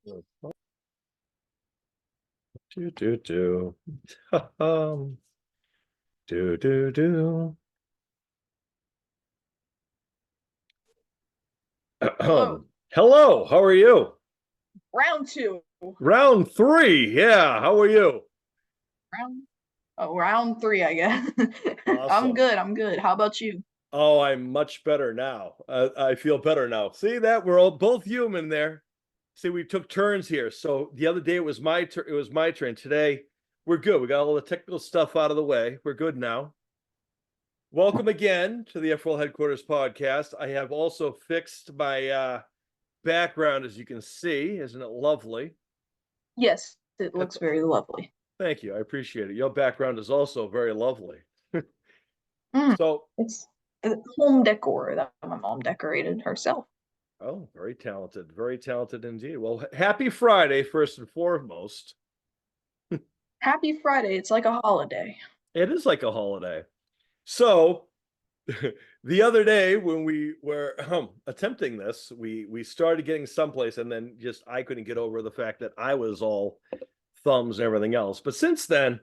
Do do do. Um, do do do. Hello, Hello, how are you? round two. Round three. Yeah, how are you? Round round three, I guess. I'm Awesome. good. I'm good. How about you? Oh, I'm much better now. I feel better now. See that we're all both human there. See, we took turns here. So the other day it was my turn. It was my turn. Today we're good. We got all the technical stuff out of the way. We're good now. Welcome again to the F4L Headquarters Podcast. I have also fixed my background, as you can see. Isn't it lovely? Yes, it It's, looks very lovely. Thank you. I appreciate it. Your background is also very lovely. Mm, So, it's the home decor that my mom decorated herself. oh, very talented. Very talented indeed. Well, happy Friday, first and foremost. Happy Friday. It's like a holiday. It is like a holiday. So, the other day when we were attempting this, we started getting someplace, and then just I couldn't get over the fact that I was all thumbs and everything else. But since then,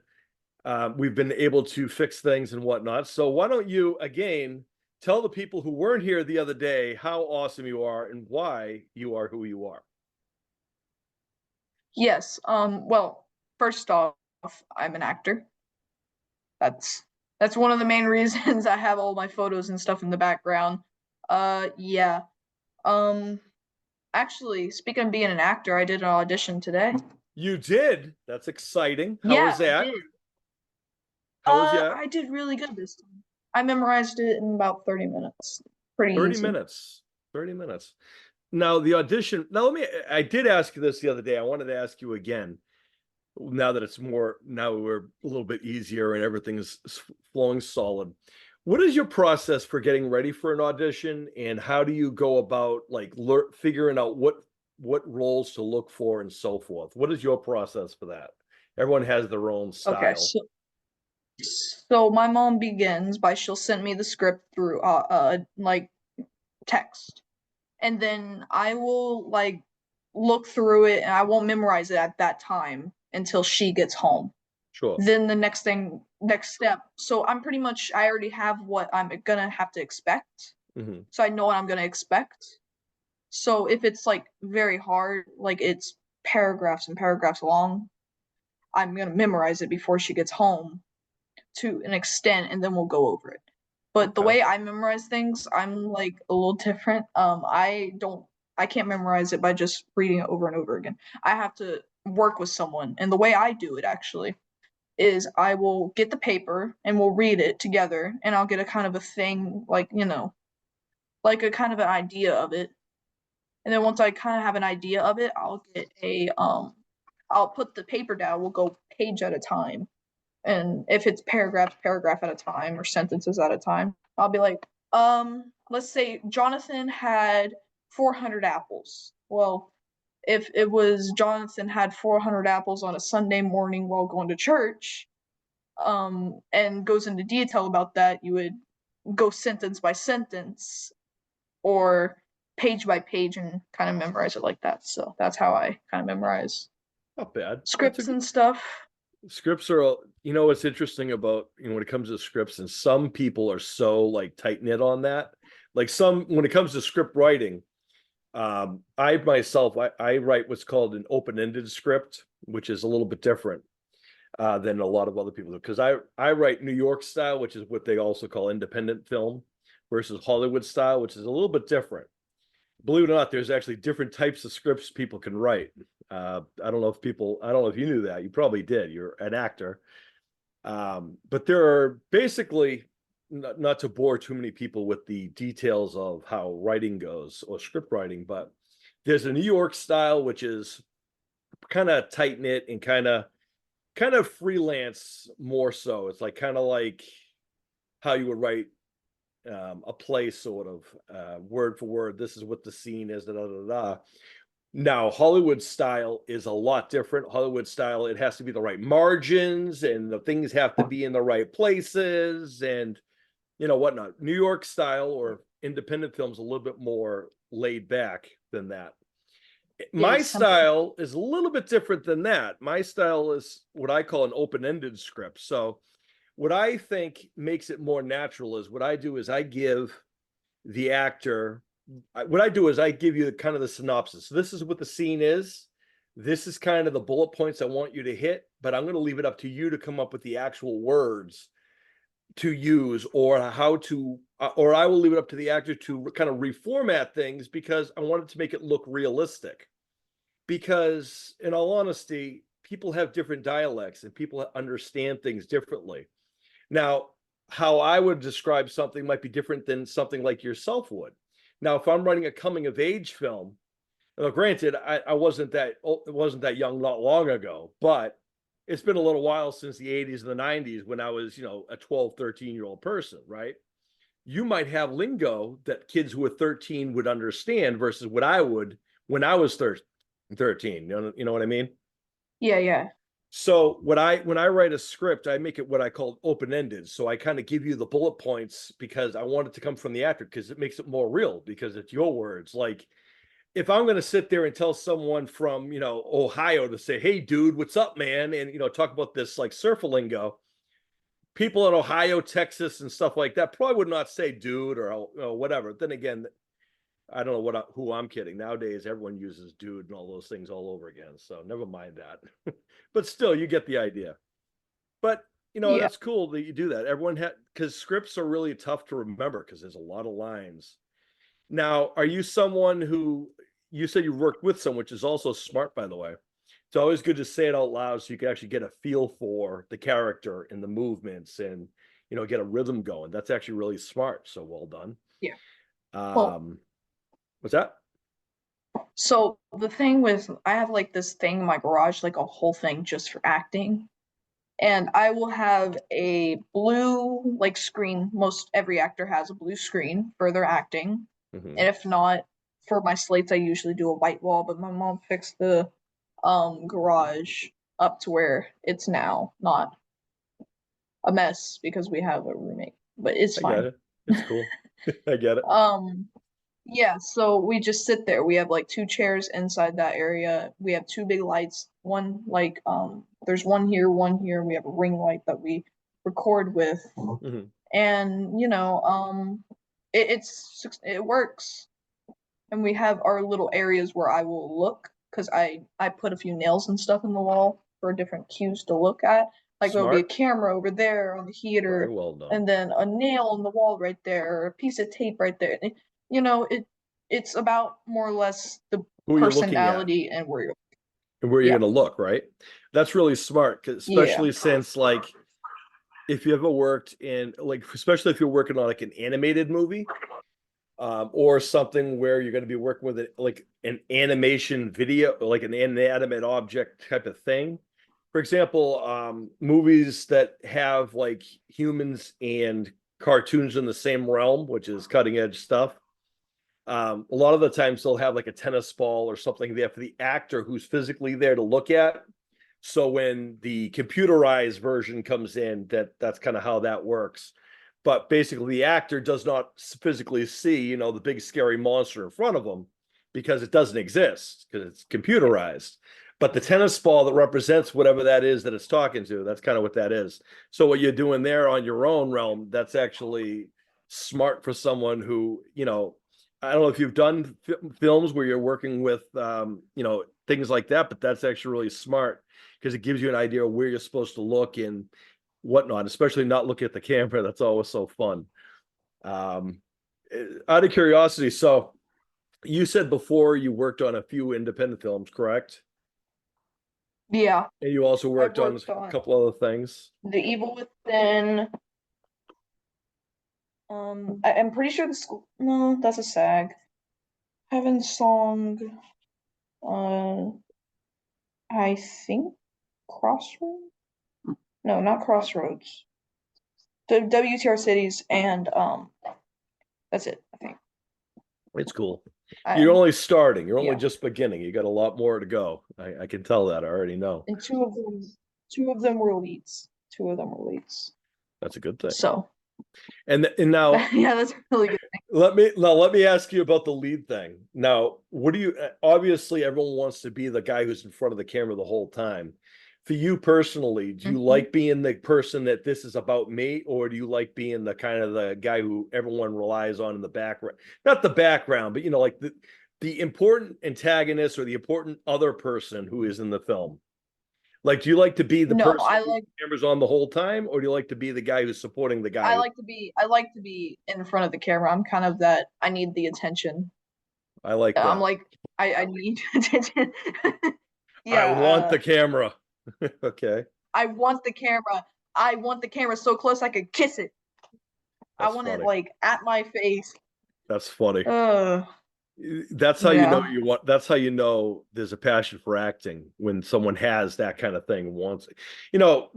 we've been able to fix things and whatnot. So why don't you again tell the people who weren't here the other day how awesome you are and why you are who you are? Yes. Well, first off, I'm an actor. That's that's one of the main reasons I have all my photos and stuff in the background. Yeah. Um, Actually, speaking of being an actor, I did an audition today. You did. That's exciting. How was Yeah, I that? did. How was that? I did really good this time. I memorized it in about 30 minutes. Pretty 30 easy. minutes. 30 minutes. Now the audition. Now I did ask you this the other day. I wanted to ask you again. Now that it's more, now we're a little bit easier and everything's flowing solid. What is your process for getting ready for an audition, and how do you go about like figuring out what roles to look for and so forth? What is your process for that? Everyone has their own Okay, style. so my mom begins by she'll send me the script through like text. And then I will like look through it and I won't memorize it at that time until she gets home. Sure. Then the next step. So I'm pretty much I already have what I'm gonna have to expect. Hmm. So I know what I'm gonna expect. So if it's like very hard, like it's paragraphs and paragraphs long, I'm gonna memorize it before she gets home to an extent, and then we'll go over it. But the Okay. way I memorize things, I'm like a little different. I can't memorize it by just reading it over and over again. I have to work with someone, and the way I do it actually is I will get the paper and we'll read it together, and I'll get a kind of a thing, like like a kind of an idea of it. And then once I kind of have an idea of it, I'll put the paper down. We'll go page at a time, and if it's paragraph at a time or sentences at a time, I'll be like, let's say Jonathan had 400 apples. Well, if it was Jonathan had 400 apples on a Sunday morning while going to church, and goes into detail about that, you would go sentence by sentence or page by page and kind of memorize it like that. So that's how I kind of memorize Not bad. That's a scripts good. and stuff. Scripts are, what's interesting about, when it comes to scripts, and some people are so like tight knit on that. Like when it comes to script writing, I myself, I write what's called an open-ended script, which is a little bit different than a lot of other people do. Because I write New York style, which is what they also call independent film, versus Hollywood style, which is a little bit different. Believe it or not, there's actually different types of scripts people can write. I don't know if you knew that. You probably did. You're an actor. But there are basically, not to bore too many people with the details of how writing goes or script writing, but there's a New York style, which is kind of tight knit and kind of freelance more so. It's like kind of like how you would write a play, sort of word for word. This is what the scene is. Da, da, da, da. Now, Hollywood style is a lot different. Hollywood style, it has to be the right margins and the things have to be in the right places and whatnot. New York style or independent films a little bit more laid back than that. My is simple. style is a little bit different than that. My style is what I call an open-ended script. So what I think makes it more natural is what I do is I give the actor what I do is I give you kind of the synopsis. So this is what the scene is. This is kind of the bullet points I want you to hit, but I'm going to leave it up to you to come up with the actual words to use or how to, or I will leave it up to the actor to kind of reformat things because I wanted to make it look realistic. Because in all honesty, people have different dialects and people understand things differently. Now, how I would describe something might be different than something like yourself would. Now, if I'm writing a coming of age film, now granted, I wasn't that young not long ago, but it's been a little while since the 80s and the 90s when I was, a 12, 13-year-old person, right? You might have lingo that kids who are 13 would understand versus what I would when I was 13. You know what I mean? Yeah, yeah. So when I write a script, I make it what I call open-ended. So I kind of give you the bullet points because I want it to come from the actor because it makes it more real because it's your words. Like if I'm going to sit there and tell someone from, Ohio to say, "Hey dude, what's up, man?" and talk about this like surfer lingo, people in Ohio, Texas and stuff like that probably would not say dude or whatever. Then again, I don't know who I'm kidding. Nowadays, everyone uses dude and all those things all over again. So never mind that. But still, you get the idea. But Yeah. that's cool that you do that. Everyone had because scripts are really tough to remember because there's a lot of lines. Now, are you someone who you said you worked with someone, which is also smart, by the way. It's always good to say it out loud so you can actually get a feel for the character and the movements and get a rhythm going. That's actually really smart. So well done. Yeah. Well, Um, what's that? so the thing with I have like this thing in my garage, like a whole thing just for acting. And I will have a blue like screen. Most every actor has a blue screen for their acting. Hmm. And if not, for my slates I usually do a white wall, but my mom fixed the garage up to where it's now not a mess because we have a roommate. But it's I get fine. it. It's cool. I get it. Um Yeah, so we just sit there. We have like two chairs inside that area. We have two big lights. One like there's one here, one here. We have a ring light that we record with. Hmm. And it works. And we have our little areas where I will look because I put a few nails and stuff in the wall for different cues to look at. Like there'll be a Smart. camera over there on the Very heater, well done. and then a nail on the wall right there, or a piece of tape right there. You know, it's about more or less the Who are you looking at personality and where you're. and where you're Yeah, going to look, right? That's really smart, yeah, especially since like if you ever worked in like especially if you're working on like an animated movie or something where you're going to be working with it like an animation video, like an inanimate object type of thing. For example, movies that have like humans and cartoons in the same realm, which is cutting edge stuff. A lot of the times they'll have like a tennis ball or something there for the actor who's physically there to look at. So when the computerized version comes in, that's kind of how that works. But basically, the actor does not physically see, the big scary monster in front of him because it doesn't exist because it's computerized. But the tennis ball that represents whatever that is that it's talking to, that's kind of what that is. So what you're doing there on your own realm, that's actually smart for someone who, I don't know if you've done films where you're working with, things like that, but that's actually really smart because it gives you an idea of where you're supposed to look and whatnot, especially not looking at the camera. That's always so fun. Um, Out of curiosity, so you said before you worked on a few independent films, correct? yeah. And you also I've worked on worked a on couple other things. The Evil Within. I'm pretty sure the school. No, that's a SAG. Heaven Song. Uh, I think Crossroads. No, not Crossroads. The WTR cities and that's it. I think. It's cool. You're I only starting. You're only Yeah, just beginning. You got a lot more to go. I can tell that. I already know. and two of them were leads. Two of them were leads. That's a good thing. So. And now Yeah, that's a really good thing. let me ask you about the lead thing. Now, what do you obviously everyone wants to be the guy who's in front of the camera the whole time. For you personally, do you Mhm. like being the person that this is about me, or do you like being the kind of the guy who everyone relies on in the background? Not the background, but like the important antagonist or the important other person who is in the film. Like, do you like to be the No, person who the camera's on the whole time, or do you like to be the guy who's supporting the guy? I like to be in front of the camera. I'm kind of that I need the attention. I like I'm that. like I need attention. I Yeah, want the camera. Okay, I want the camera. I want the camera so close I could kiss it. I that's want it funny. like at my face. That's funny. Uh, That's how you know yeah. you want. That's how you know there's a passion for acting when someone has that kind of thing. Wants, you know,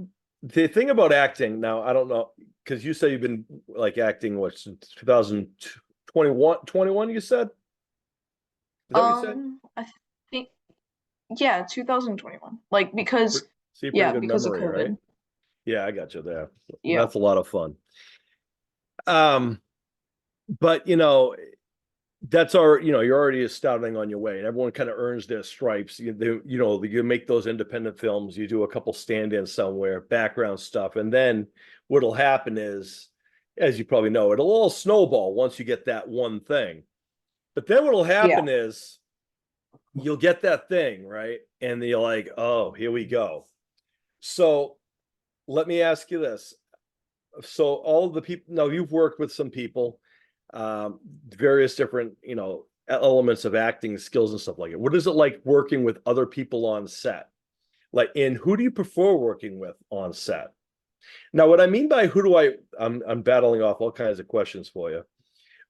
the thing about acting now. I don't know because you say you've been like acting what since 2021. 21, you said. Is that what you said? I think yeah, 2021. Like because See, pretty yeah, good because of memory, right? COVID. Yeah, I got you there. Yeah. That's a lot of fun. Um, but that's our you're already starting on your way, and everyone kind of earns their stripes. You make those independent films, you do a couple stand-ins somewhere, background stuff, and then what'll happen is, as you probably know, it'll all snowball once you get that one thing. But then what'll Yeah. happen is you'll get that thing, right? And you're like, oh, here we go. So let me ask you this. So all the people, now you've worked with some people, various different elements of acting skills and stuff like it. What is it like working with other people on set? Like, and who do you prefer working with on set? Now, what I mean by who do I'm battling off all kinds of questions for you,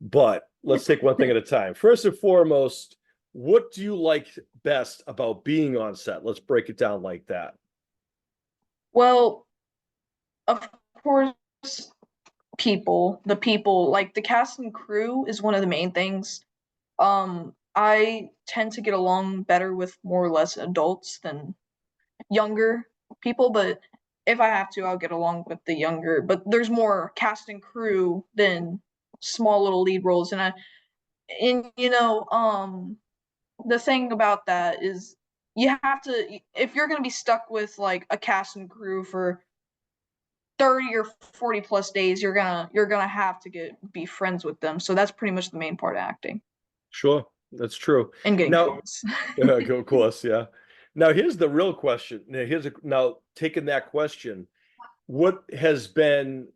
but let's take one thing at a time. First and foremost, what do you like best about being on set? Let's break it down like that. Well, of course, the people, like the cast and crew is one of the main things. I tend to get along better with more or less adults than younger people, but if I have to, I'll get along with the younger. But there's more cast and crew than small little lead roles, and the thing about that is you have to if you're gonna be stuck with like a cast and crew for 30 or 40 plus days, you're gonna have to be friends with them. So that's pretty much the main part of acting Sure, that's true. and getting Now, famous. of course, yeah. Now, here's the real question. Now taking that question, what has been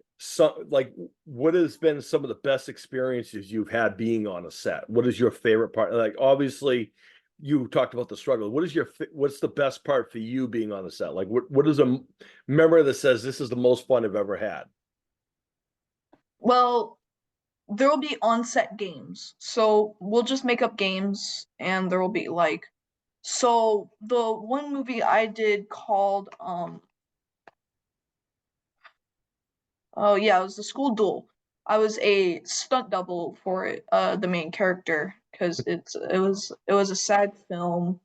what has been some of the best experiences you've had being on a set? What is your favorite part? Like, obviously, you talked about the struggle. What's the best part for you being on the set? Like, what is a memory that says this is the most fun I've ever had? Well, there will be on-set games. So we'll just make up games and there will be like so the one movie I did called oh yeah, it was the school duel. I was a stunt double for it, the main character, because it was a sad film,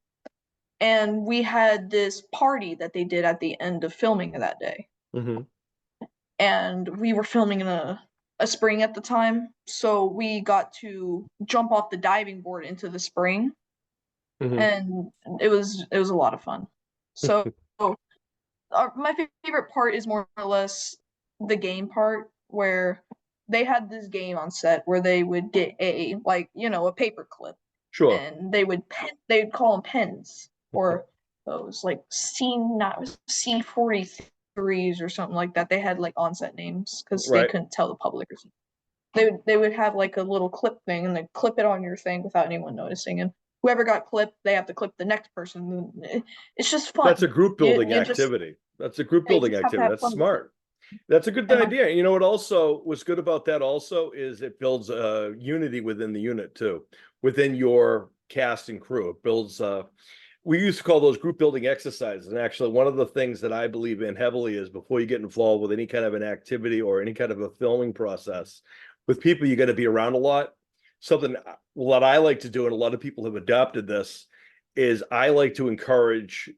and we had this party that they did at the end of filming that day, Hmm. and we were filming in a spring at the time, so we got to jump off the diving board into the spring, Hmm. and it was a lot of fun. So my favorite part is more or less the game part where they had this game on set where they would get a like a paper clip Sure. and they would call them pens or those like C43s or something like that. They had like on-set names because they Right. couldn't tell the public or something. They would have like a little clip thing and they clip it on your thing without anyone noticing, and whoever got clipped they have to clip the next person. It's just That's a fun. group you building you just activity. That's a group you building just have to activity. have That's fun with it. smart. That's a good And my idea. You know what also was good about that also is it builds unity within the unit too, within your cast and crew. It builds we used to call those group building exercises. And actually one of the things that I believe in heavily is before you get involved with any kind of an activity or any kind of a filming process, with people you got to be around a lot. Something what I like to do, and a lot of people have adopted this, is I like to encourage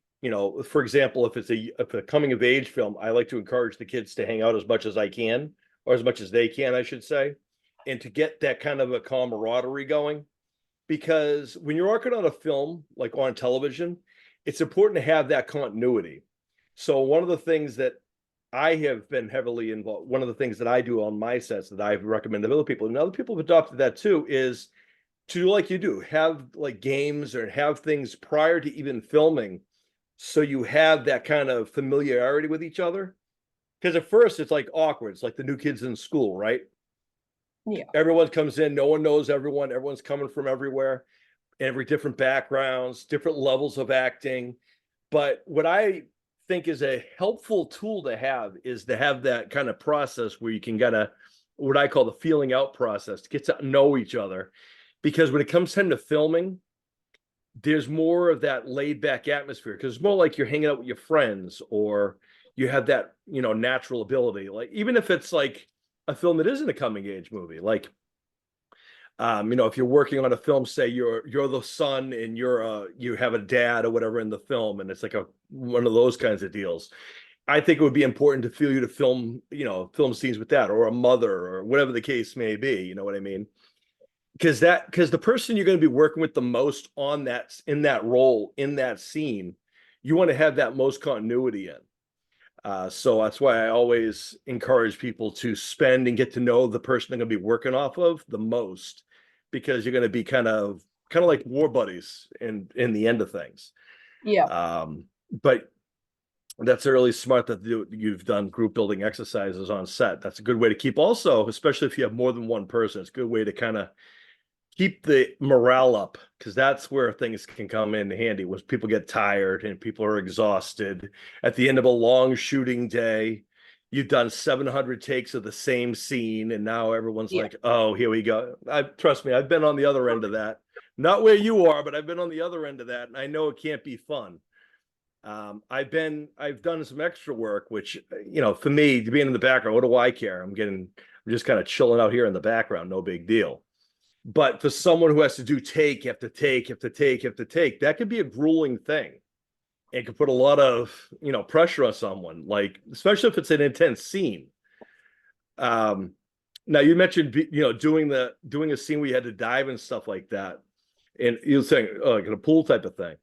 for example, if a coming of age film, I like to encourage the kids to hang out as much as I can or as much as they can, I should say, and to get that kind of a camaraderie going. Because when you're working on a film, like on television, it's important to have that continuity. So one of the things that I have been heavily involved, one of the things that I do on my sets that I've recommended to other people, and other people have adopted that too, is to do like you do, have like games or have things prior to even filming, so you have that kind of familiarity with each other. Because at first it's like awkward. It's like the new kids in school, right? Yeah. Everyone comes in, no one knows everyone, everyone's coming from everywhere, every different backgrounds, different levels of acting. But what I think is a helpful tool to have is to have that kind of process where you can get a what I call the feeling out process to get to know each other. Because when it comes time to filming, there's more of that laid back atmosphere because it's more like you're hanging out with your friends, or you have that, natural ability. Like, even if it's like a film that isn't a coming age movie, like, if you're working on a film, say you're the son and you have a dad or whatever in the film, and it's like one of those kinds of deals. I think it would be important to feel you to film, film scenes with that, or a mother, or whatever the case may be. You know what I mean? Because the person you're going to be working with the most on that, in that role, in that scene, you want to have that most continuity in. So that's why I always encourage people to spend and get to know the person they're going to be working off of the most, because you're going to be kind of like war buddies in the end of things. Yeah. But that's really smart that you've done group building exercises on set. That's a good way to keep, also, especially if you have more than one person, it's a good way to kind of keep the morale up, because that's where things can come in handy when people get tired and people are exhausted at the end of a long shooting day. You've done 700 takes of the same scene, and now everyone's Yeah. like, oh, here we go. Trust me, I've been on the other end of that. Not where you are, but I've been on the other end of that, and I know it can't be fun. I've done some extra work, which, for me, to be in the background, what do I care? I'm just kind of chilling out here in the background, no big deal. But for someone who has to do take after take after take after take, that could be a grueling thing. It could put a lot of, pressure on someone, like, especially if it's an intense scene. Um, Now you mentioned, doing a scene where you had to dive and stuff like that, and you were saying, oh, like in a pool type of thing.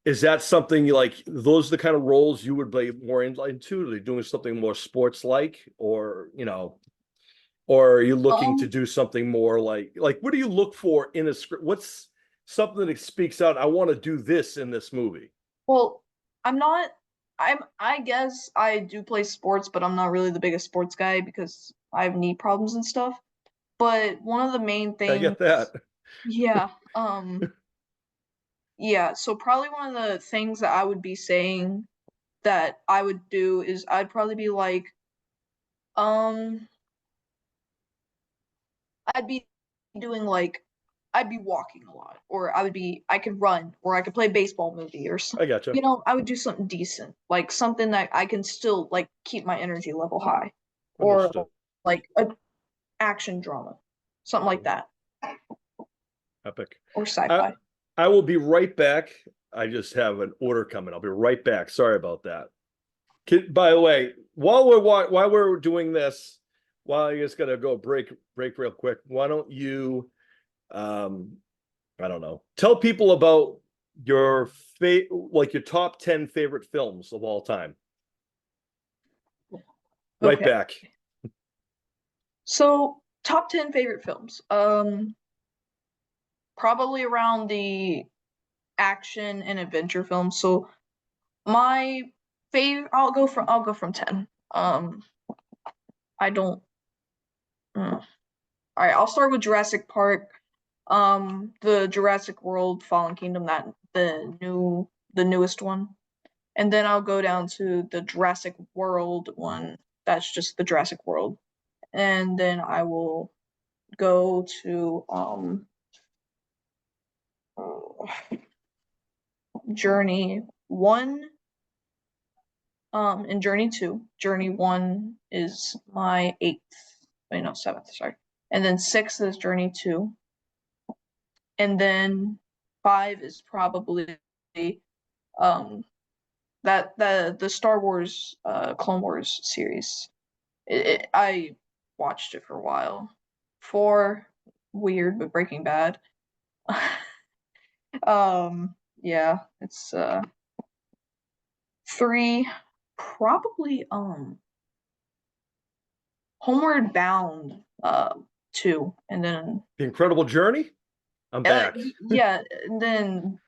Is that something you like? Those are the kind of roles you would be more into? Are you doing something more sports like, or are you looking to Um, do something more like what do you look for in a script? What's something that speaks out? I want to do this in this movie. well, I'm not I guess I do play sports, but I'm not really the biggest sports guy because I have knee problems and stuff. But one of the main I things, get that. yeah, yeah, so probably one of the things that I would be saying that I would do is I'd probably be like, um, I'd be doing like I'd be walking a lot, or I could run, or I could play a baseball movie, or I got you. I would do something decent, like something that I can still like keep my energy level high, or Understood. like a action drama, something like that, Epic. or I sci-fi. I will be right back. I just have an order coming. I'll be right back. Sorry about that. By the way, while we're doing this, while I just gotta go break real quick, why don't you, um I don't know, tell people about your your top 10 favorite films of all time. Right Okay, back. so top 10 favorite films. Probably around the action and adventure films. So my favorite, I'll go from 10. I don't. All right, I'll start with Jurassic Park. The Jurassic World Fallen Kingdom, that the newest one. And then I'll go down to the Jurassic World one. That's just the Jurassic World. And then I will go to Journey 1, and Journey 2. Journey 1 is my 8th. Wait, no, 7th, sorry. And then 6 is Journey 2. And then 5 is probably um the Star Wars Clone Wars series. I watched it for a while. 4, weird, but Breaking Bad. Yeah, it's 3, probably Homeward Bound 2, and then The Incredible Journey. I'm back. yeah, and then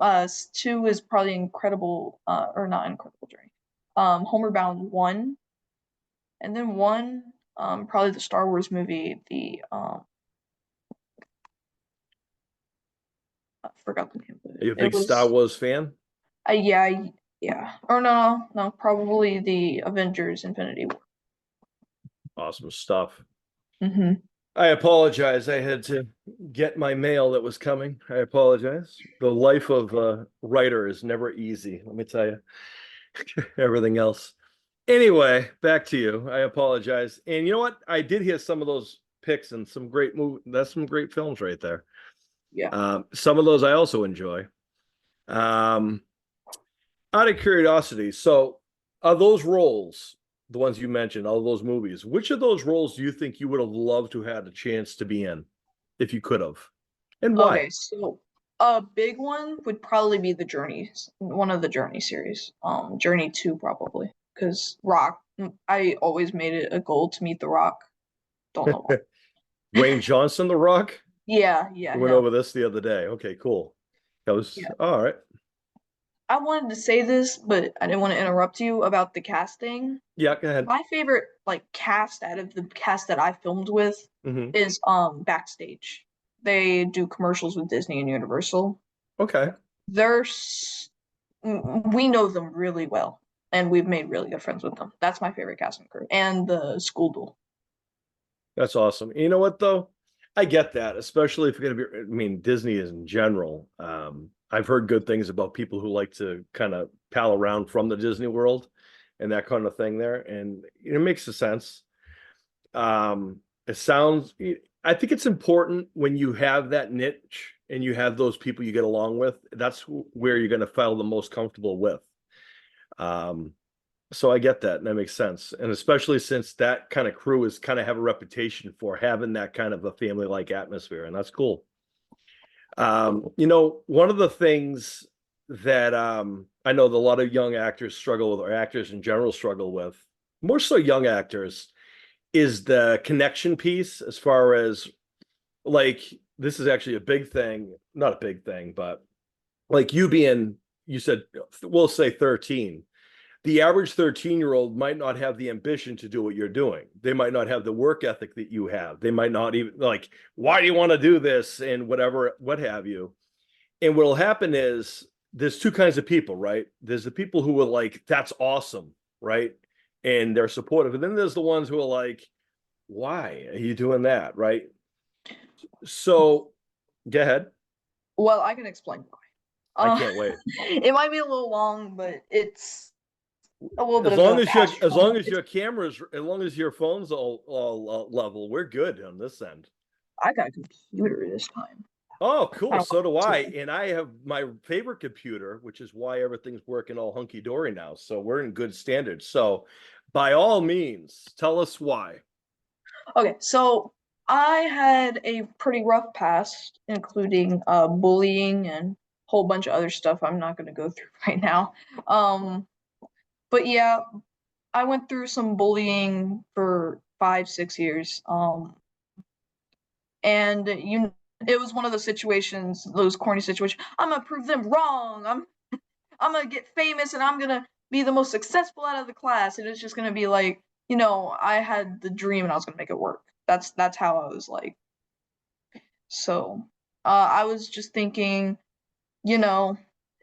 2 is probably Incredible or not Incredible Journey. Homeward Bound 1, and then 1 probably the Star Wars movie, the I forgot the name of Are you a it. It big Star was Wars fan? yeah, yeah. Or no, probably the Avengers Infinity War. Awesome stuff. Mm-hmm. I apologize. I had to get my mail that was coming. I apologize. The life of a writer is never easy, let me tell you. Everything else. Anyway, back to you. I apologize. And you know what? I did hear some of those picks and some great That's some great films right there. Yeah. Some of those I also enjoy. Um, Out of curiosity, so are those roles, the ones you mentioned, all those movies, which of those roles do you think you would have loved to have a chance to be in if you could have? And why? Okay, so a big one would probably be the Journeys, one of the Journey series. Journey 2 probably, because Rock. I always made it a goal to meet the Rock. Don't know why. Dwayne Johnson, The Rock? Yeah, We went him. over this the other day. Okay, cool. That was Yeah. all right. I wanted to say this, but I didn't want to interrupt you about the casting. Yeah, go ahead. My favorite cast out of the cast that I filmed with Mhm. is Backstage. They do commercials with Disney and Universal. Okay. We know them really well, and we've made really good friends with them. That's my favorite cast and crew, and the school duel. That's awesome. You know what though? I get that, especially if you're gonna be, I mean, Disney is in general. I've heard good things about people who like to kind of pal around from the Disney world and that kind of thing there. And it makes a sense. It sounds, I think it's important when you have that niche and you have those people you get along with, that's where you're going to feel the most comfortable with. Um, so I get that, and that makes sense. And especially since that kind of crew is kind of have a reputation for having that kind of a family-like atmosphere, and that's cool. One of the things that I know that a lot of young actors struggle with, or actors in general struggle with, more so young actors, is the connection piece. As far as like, this is actually a big thing, not a big thing, but like you said, we'll say 13. The average 13-year-old might not have the ambition to do what you're doing. They might not have the work ethic that you have. They might not even like, why do you want to do this? And whatever, what have you. And what'll happen is there's two kinds of people, right? There's the people who are like, that's awesome, right? And they're supportive. And then there's the ones who are like, why are you doing that? Right. So go ahead. Well, I can explain why. I can't wait. It might be a little long, but it's a little bit As of long a as your passion. as long as your cameras, as long as your phone's all level, we're good on this end. I got a computer this time. Oh, I cool. don't So do want I. to. And I have my favorite computer, which is why everything's working all hunky dory now. So we're in good standards. So by all means, tell us why. Okay, so I had a pretty rough past, including bullying and a whole bunch of other stuff I'm not going to go through right now. But yeah, I went through some bullying for 5, 6 years. And it was one of those situations, those corny situations. I'm gonna prove them wrong. I'm gonna get famous, and I'm gonna be the most successful out of the class. And it's just gonna be like, I had the dream, and I was gonna make it work. That's how I was like. So, I was just thinking, you know,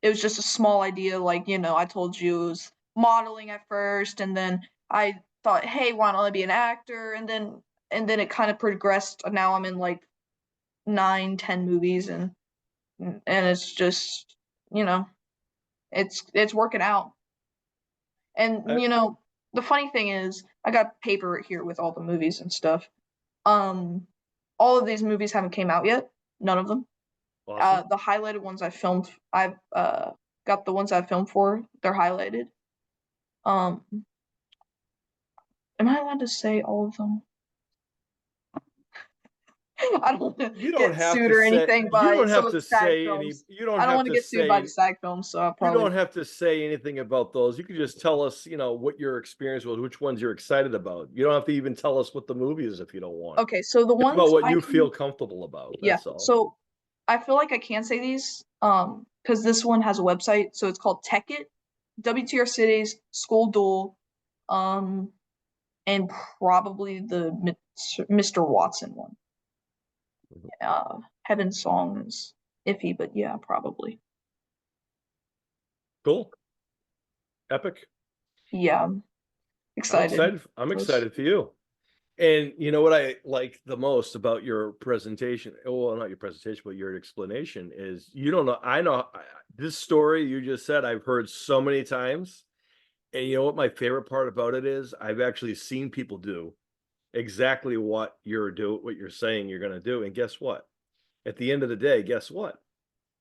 it was just a small idea. Like, I told you it was modeling at first, and then I thought, hey, why don't I be an actor? And then it kind of progressed. Now I'm in like 9, 10 movies, and it's just, you know, it's working out. And I, the funny thing is, I got paper right here with all the movies and stuff. Um, all of these movies haven't came out yet. None of them. awesome. The highlighted ones I filmed, I've got the ones I filmed for. They're highlighted. Um, am I allowed to say all of them? I don't want to You don't get have sued to or say, anything you by don't some have of the to SAG say any, films. you don't I don't have want to to get sued by the say, SAG films, so I'll you probably don't have to say anything about those. You can just tell us, what your experience was, which ones you're excited about. You don't have to even tell us what the movie is if you don't want. okay. So the It's about ones what I you can, feel comfortable about. yeah. That's all. So I feel like I can say these, because this one has a website, so it's called Tech It, WTR Cities, School Duel, um, and probably the Mr. Watson one. Heaven Song is iffy, but yeah, probably. Cool. Epic. Yeah, I'm excited. excited. I'm Those. excited for you. And you know what I like the most about your presentation? Well, not your presentation, but your explanation is you don't know. I know this story you just said, I've heard so many times. And you know what my favorite part about it is? I've actually seen people do exactly what you're saying you're going to do. And guess what? At the end of the day, guess what?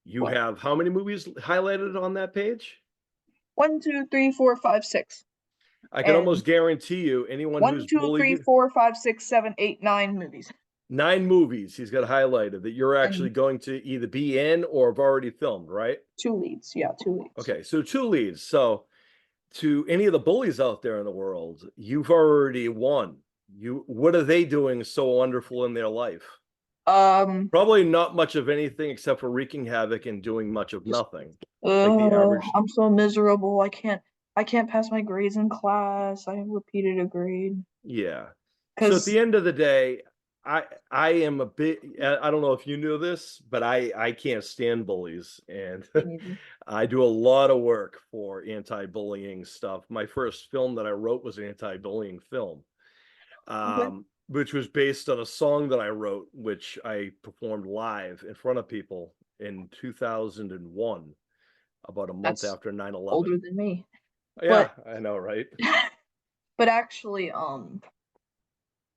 You What? have how many movies highlighted on that page? 1, 2, 3, 4, 5, 6. I can And almost guarantee you anyone one, who's two, bullied three, you, four, five, 6, 7, 8, 9 movies. 9 movies he's got highlighted that you're actually And going to either be in or have already filmed, right? two leads. Yeah, two leads. Okay, so 2 leads. So to any of the bullies out there in the world, you've already won. What are they doing so wonderful in their life? Um, Probably not much of anything except for wreaking havoc and doing much of just nothing, like the average. I'm so miserable. I can't pass my grades in class. I repeated a grade. Yeah. So at Cause the end of the day, I am a bit. I don't know if you knew this, but I can't stand bullies, and me neither. I do a lot of work for anti-bullying stuff. My first film that I wrote was an anti-bullying film, Okay. which was based on a song that I wrote, which I performed live in front of people in 2001, about a month That's after 9/11. older than me. Yeah, But I know, right? but actually,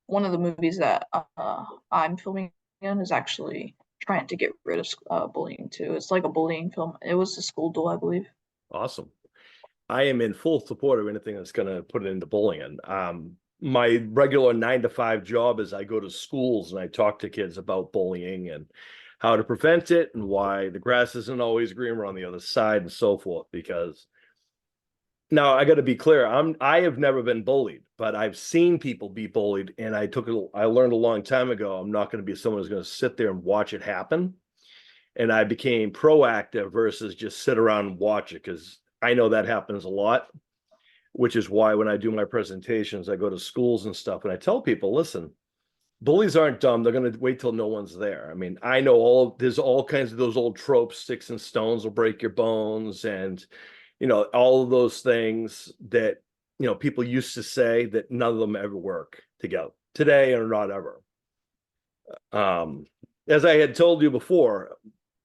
one of the movies that I'm filming in is actually trying to get rid of bullying too. It's like a bullying film. It was a school duel, I believe. Awesome. I am in full support of anything that's going to put it into bullying. My regular 9 to 5 job is I go to schools and I talk to kids about bullying and how to prevent it and why the grass isn't always greener on the other side and so forth. Because now I got to be clear, I have never been bullied, but I've seen people be bullied, and I learned a long time ago I'm not going to be someone who's going to sit there and watch it happen. And I became proactive versus just sit around and watch it because I know that happens a lot, which is why when I do my presentations, I go to schools and stuff and I tell people, listen, bullies aren't dumb. They're going to wait till no one's there. I mean, I know there's all kinds of those old tropes, sticks and stones will break your bones. And, all of those things that, people used to say that none of them ever work together today or not ever. As I had told you before,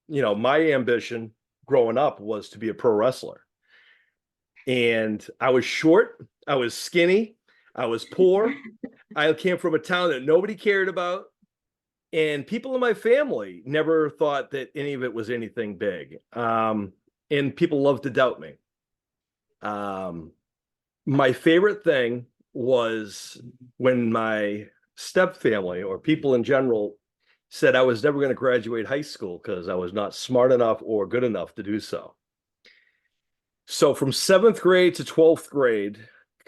my ambition growing up was to be a pro wrestler. And I was short, I was skinny, I was poor. I came from a town that nobody cared about. And people in my family never thought that any of it was anything big. And people loved to doubt me. My favorite thing was when my step family or people in general said I was never going to graduate high school because I was not smart enough or good enough to do so. So from 7th grade to 12th grade,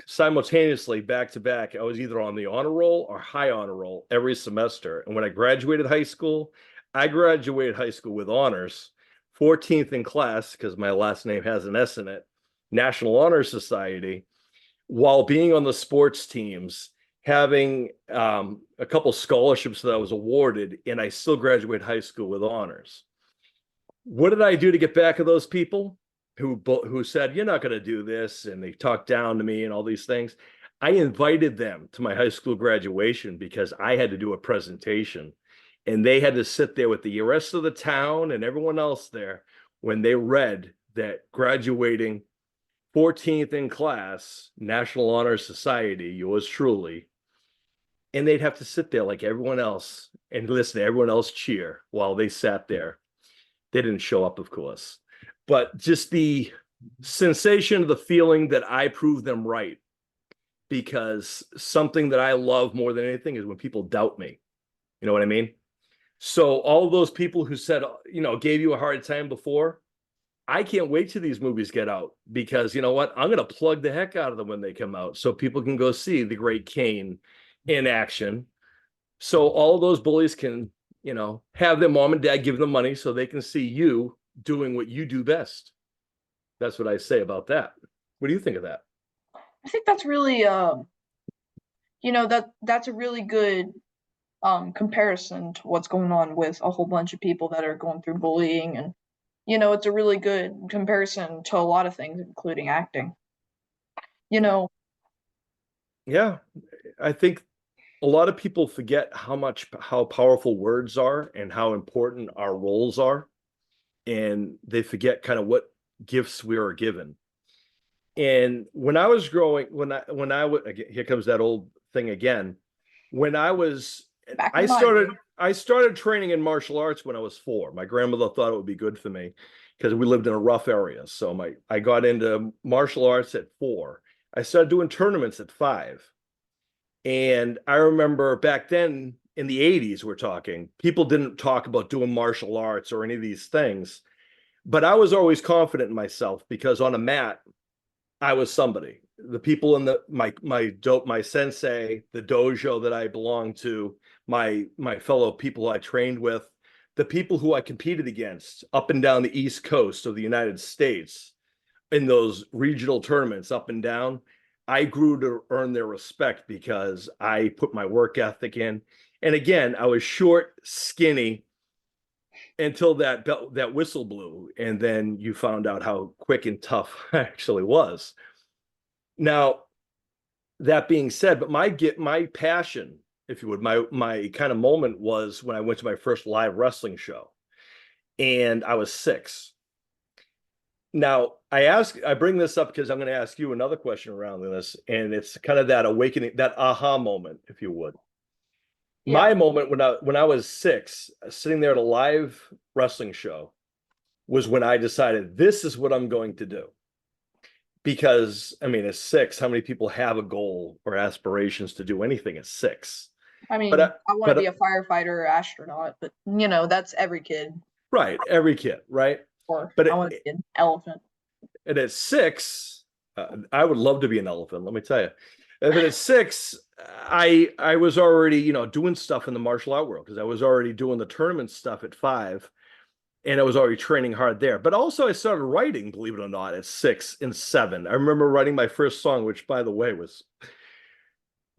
simultaneously back to back, I was either on the honor roll or high honor roll every semester. And when I graduated high school, I graduated high school with honors, 14th in class, because my last name has an S in it, National Honor Society, while being on the sports teams, having a couple scholarships that I was awarded, and I still graduated high school with honors. What did I do to get back at those people who said, you're not going to do this, and they talked down to me and all these things? I invited them to my high school graduation because I had to do a presentation, and they had to sit there with the rest of the town and everyone else there when they read that graduating 14th in class, National Honor Society, yours truly. And they'd have to sit there like everyone else and listen to everyone else cheer while they sat there. They didn't show up, of course, but just the sensation of the feeling that I proved them right, because something that I love more than anything is when people doubt me. You know what I mean? So all those people who said, gave you a hard time before, I can't wait till these movies get out, because you know what? I'm going to plug the heck out of them when they come out so people can go see the great Kane in action. So all those bullies can, have their mom and dad give them money so they can see you doing what you do best. That's what I say about that. What do you think of that? I think that's really that's a really good comparison to what's going on with a whole bunch of people that are going through bullying, and it's a really good comparison to a lot of things, including acting. Yeah, I think a lot of people forget how powerful words are and how important our roles are, and they forget kind of what gifts we are given. And when I was growing, here comes that old thing again. When Back I in my started, day. I started training in martial arts when I was 4. My grandmother thought it would be good for me because we lived in a rough area. So I got into martial arts at 4. I started doing tournaments at 5. And I remember back then in the 80s, we're talking, people didn't talk about doing martial arts or any of these things. But I was always confident in myself because on a mat, I was somebody. The people in my sensei, the dojo that I belonged to, my fellow people I trained with, the people who I competed against up and down the East Coast of the United States in those regional tournaments up and down, I grew to earn their respect because I put my work ethic in. And again, I was short, skinny until that whistle blew, and then you found out how quick and tough I actually was. Now, that being said, but my passion, if you would, my kind of moment was when I went to my first live wrestling show, and I was 6. Now, I bring this up because I'm going to ask you another question around this, and it's kind of that awakening, that aha moment, if you would. Yeah. My moment when I was 6, sitting there at a live wrestling show, was when I decided this is what I'm going to do. Because I mean, at 6, how many people have a goal or aspirations to do anything at 6? I But mean, I want to be a firefighter or astronaut, but that's every kid. right, every kid, right? Or But I want to be an elephant. and at 6, I would love to be an elephant. Let me tell you. But at 6, I was already doing stuff in the martial art world because I was already doing the tournament stuff at 5, and I was already training hard there. But also, I started writing, believe it or not, at 6 and 7. I remember writing my first song, which, by the way, was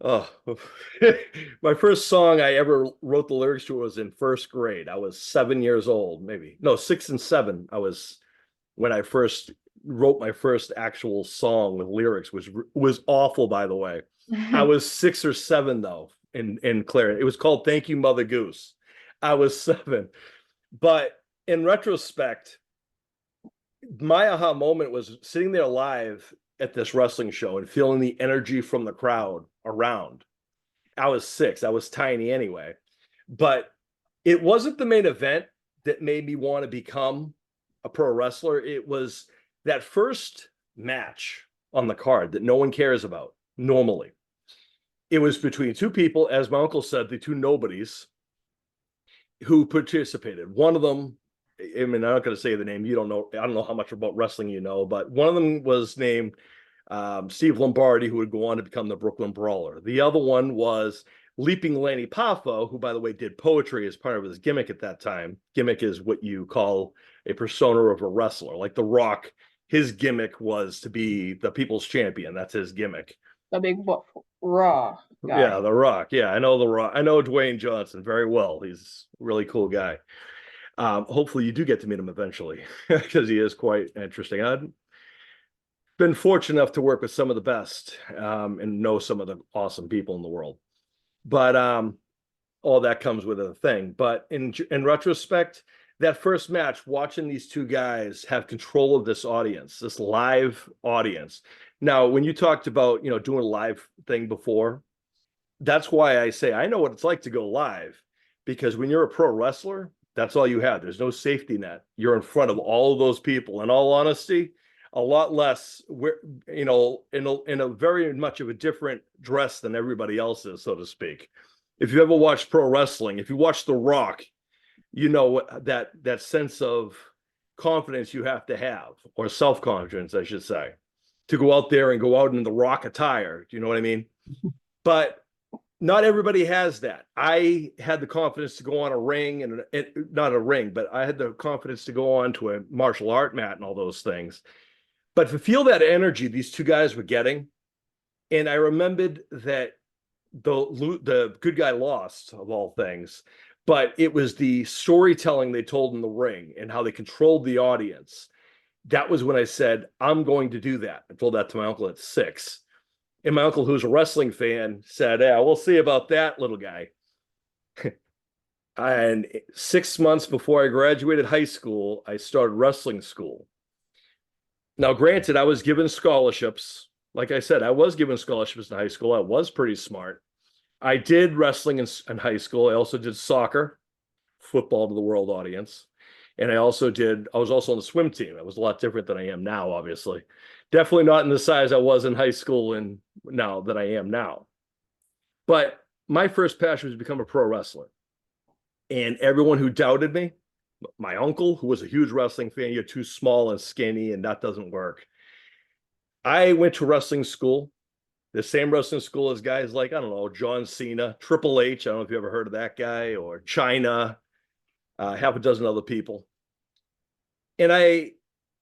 my first song I ever wrote the lyrics to was in first grade. I was 7 years old, maybe. No, 6 and 7. I was when I first wrote my first actual song with lyrics, which was awful, by the way. I was 6 or 7 though, in Claire. It was called Thank You, Mother Goose. I was 7. But in retrospect, my aha moment was sitting there live at this wrestling show and feeling the energy from the crowd around. I was 6. I was tiny anyway. But it wasn't the main event that made me want to become a pro wrestler. It was that first match on the card that no one cares about normally. It was between 2 people, as my uncle said, the 2 nobodies who participated. One of them, I mean, I'm not going to say the name. You don't know. I don't know how much about wrestling you know, but one of them was named Steve Lombardi, who would go on to become the Brooklyn Brawler. The other one was Leaping Lanny Poffo, who, by the way, did poetry as part of his gimmick at that time. Gimmick is what you call a persona of a wrestler. Like The Rock, his gimmick was to be the people's champion. That's his gimmick. The big raw guy. Yeah, The Rock. Yeah, I know The Rock. I know Dwayne Johnson very well. He's a really cool guy. Hopefully you do get to meet him eventually because he is quite interesting. I've been fortunate enough to work with some of the best and know some of the awesome people in the world. But all that comes with a thing. But in retrospect, that first match, watching these 2 guys have control of this audience, this live audience. Now, when you talked about, doing a live thing before, that's why I say I know what it's like to go live, because when you're a pro wrestler, that's all you have. There's no safety net. You're in front of all of those people. In all honesty, a lot less, in a very much of a different dress than everybody else is, so to speak. If you ever watched pro wrestling, if you watch The Rock you know, that sense of confidence you have to have, or self-confidence, I should say, to go out there and go out in the rock attire. Do you know what I mean? But not everybody has that. I had the confidence to go on a ring, and not a ring, but I had the confidence to go on to a martial art mat and all those things. But to feel that energy these two guys were getting, and I remembered that the good guy lost, of all things, but it was the storytelling they told in the ring and how they controlled the audience. That was when I said, I'm going to do that. I told that to my uncle at 6. And my uncle, who's a wrestling fan, said, yeah, we'll see about that, little guy. And 6 months before I graduated high school, I started wrestling school. Now, granted, I was given scholarships. Like I said, I was given scholarships in high school. I was pretty smart. I did wrestling in high school. I also did soccer, football to the world audience. And I was also on the swim team. I was a lot different than I am now, obviously. Definitely not in the size I was in high school and now that I am now. But my first passion was to become a pro wrestler. And everyone who doubted me, my uncle, who was a huge wrestling fan, you're too small and skinny and that doesn't work. I went to wrestling school, the same wrestling school as guys like, I don't know, John Cena, Triple H. I don't know if you ever heard of that guy, or China, half a dozen other people. And I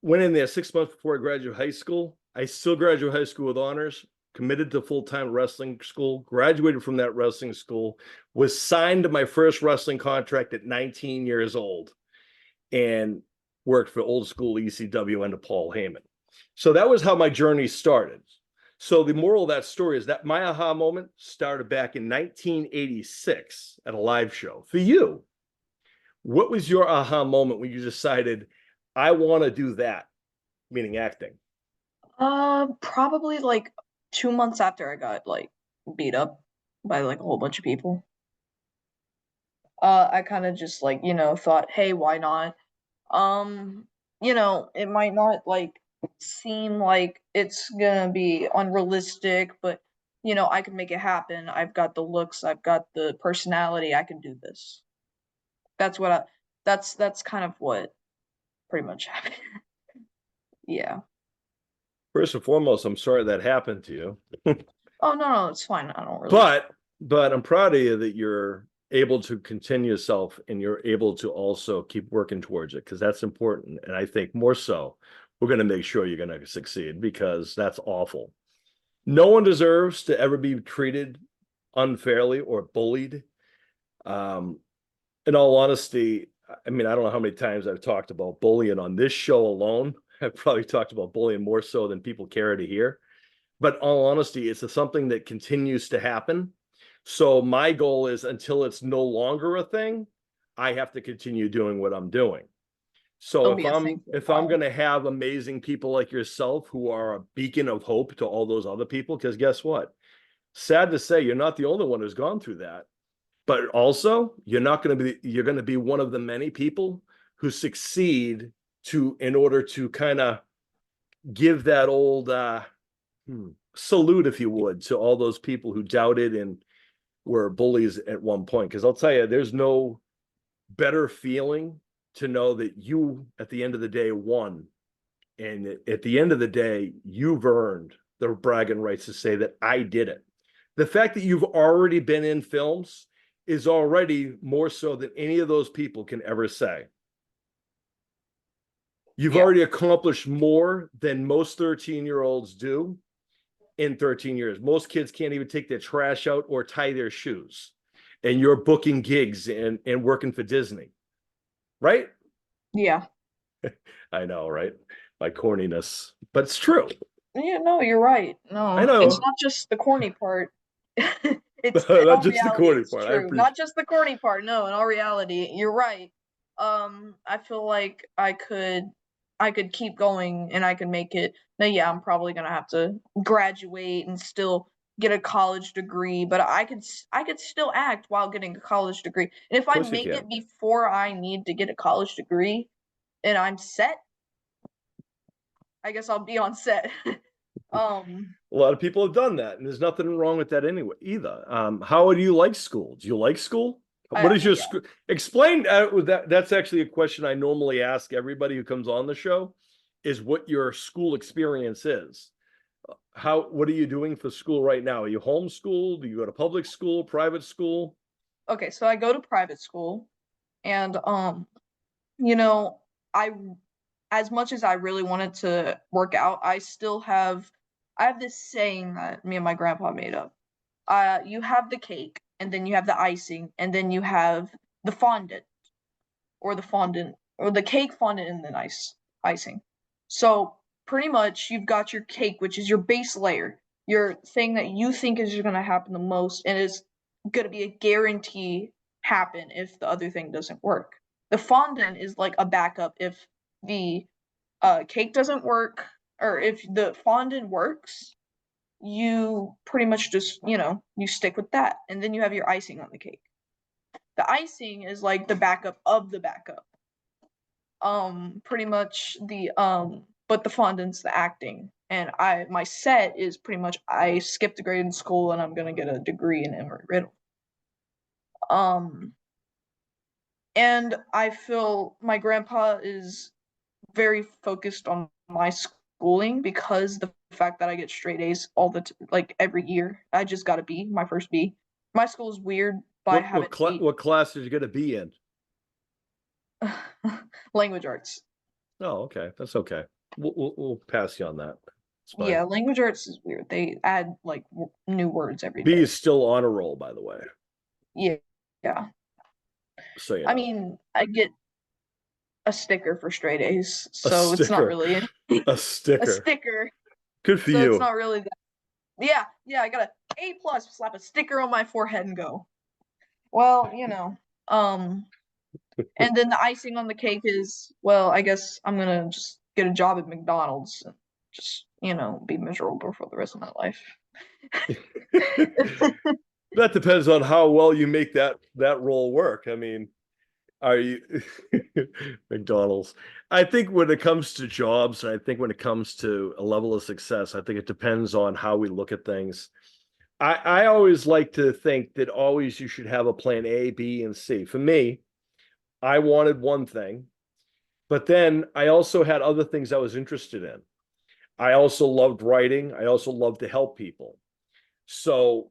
went in there 6 months before I graduated high school. I still graduated high school with honors, committed to full-time wrestling school, graduated from that wrestling school, was signed to my first wrestling contract at 19 years old, and worked for old school ECW under Paul Heyman. So that was how my journey started. So the moral of that story is that my aha moment started back in 1986 at a live show. For you, what was your aha moment when you decided, I want to do that, meaning acting? Probably like 2 months after I got like beat up by like a whole bunch of people. I kind of just like, thought, hey, why not? It might not like seem like it's gonna be unrealistic, but I can make it happen. I've got the looks, I've got the personality, I can do this. That's what I that's kind of what pretty much happened. Yeah. First and foremost, I'm sorry that happened to you. Oh no, it's fine. I don't really. But I'm proud of you that you're able to continue yourself and you're able to also keep working towards it, because that's important. And I think more so, we're going to make sure you're going to succeed, because that's awful. No one deserves to ever be treated unfairly or bullied. In all honesty, I mean, I don't know how many times I've talked about bullying on this show alone. I've probably talked about bullying more so than people care to hear. But in all honesty, it's something that continues to happen. So my goal is, until it's no longer a thing, I have to continue doing what I'm doing. So if I'm going to have amazing people like yourself who are a beacon of hope to all those other people, because guess what? Sad to say, you're not the only one who's gone through that. But also, you're going to be one of the many people who succeed in order to kind of give that old salute, if you would, to all those people who doubted and were bullies at one point. Because I'll tell you, there's no better feeling to know that you, at the end of the day, won. And at the end of the day, you've earned the bragging rights to say that I did it. The fact that you've already been in films is already more so than any of those people can ever say. You've already accomplished more than most 13-year-olds do in 13 years. Most kids can't even take their trash out or tie their shoes. And you're booking gigs and working for Disney. Right? Yeah. I know, right? My corniness. But it's true. Yeah, no, you're right. No, I know. It's not just the corny part. It's not just the corny part. True. Not just the corny part. No, in all reality, you're right. I feel like I could keep going and I could make it. Now, yeah, I'm probably gonna have to graduate and still get a college degree, but I could still act while getting a college degree. And if I make it before I need to get a college degree and I'm set, I guess I'll be on set. A lot of people have done that, and there's nothing wrong with that anyway either. How do you like school? Do you like school? What is your Yeah. school? Explain that. That's actually a question I normally ask everybody who comes on the show, is what your school experience is. What are you doing for school right now? Are you homeschooled? Do you go to public school, private school? Okay, so I go to private school, and you know, I as much as I really wanted to work out, I have this saying that me and my grandpa made up. You have the cake, and then you have the icing, and then you have the fondant, or the cake fondant and then icing. So pretty much you've got your cake, which is your base layer, your thing that you think is going to happen the most, and is going to be a guarantee happen if the other thing doesn't work. The fondant is like a backup if the cake doesn't work, or if the fondant works, you pretty much just, you stick with that. And then you have your icing on the cake. The icing is like the backup of the backup. Pretty much but the fondant's the acting. And my set is pretty much I skipped a grade in school and I'm gonna get a degree in Emory Riddle. And I feel my grandpa is very focused on my schooling because the fact that I get straight A's like every year. I just got a B, my first B. My school is weird, but I haven't What class did you get a B in? language arts. Oh, okay, that's okay. We'll pass you on that. It's fine. Yeah, language arts is weird. They add like new words every B day. is still on a roll, by the way. Yeah, yeah. So I mean, I get a sticker for straight A's, a so it's not sticker. really A a sticker. sticker. Good for So you. it's not really that. Yeah, I got a A+, slap a sticker on my forehead and go. Well, and then the icing on the cake is, well, I guess I'm gonna just get a job at McDonald's and just, be miserable for the rest of my life. That depends on how well you make that role work. I mean, are you McDonald's? I think when it comes to jobs, and I think when it comes to a level of success, I think it depends on how we look at things. I always like to think that always you should have a plan A, B, and C. For me, I wanted one thing, but then I also had other things I was interested in. I also loved writing. I also loved to help people. So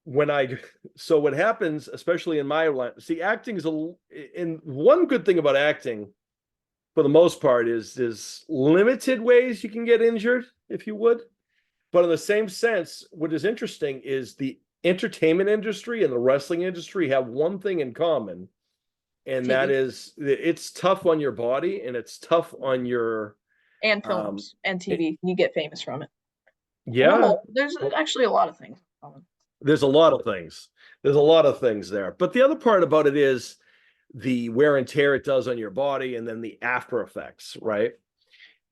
what happens, especially in my line, see, acting is in one good thing about acting, for the most part, is there's limited ways you can get injured, if you would. But in the same sense, what is interesting is the entertainment industry and the wrestling industry have one thing in common, and that TV. is it's tough on your body and it's tough on your And films and TV. You get famous from it. yeah. There's actually a lot of things. There's a lot of things. There's a lot of things there. But the other part about it is the wear and tear it does on your body and then the after effects, right?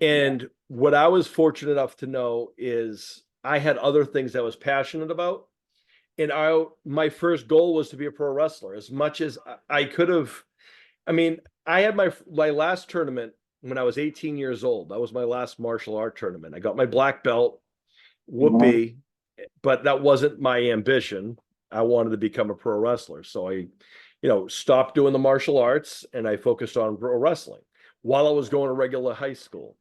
And what I was fortunate enough to know is I had other things I was passionate about. And my first goal was to be a pro wrestler as much as I could have. I mean, I had my last tournament when I was 18 years old. That was my last martial art tournament. I got my black belt, whoopee, but that wasn't my ambition. I wanted to become a pro wrestler. So I, stopped doing the martial arts and I focused on pro wrestling while I was going to regular high school.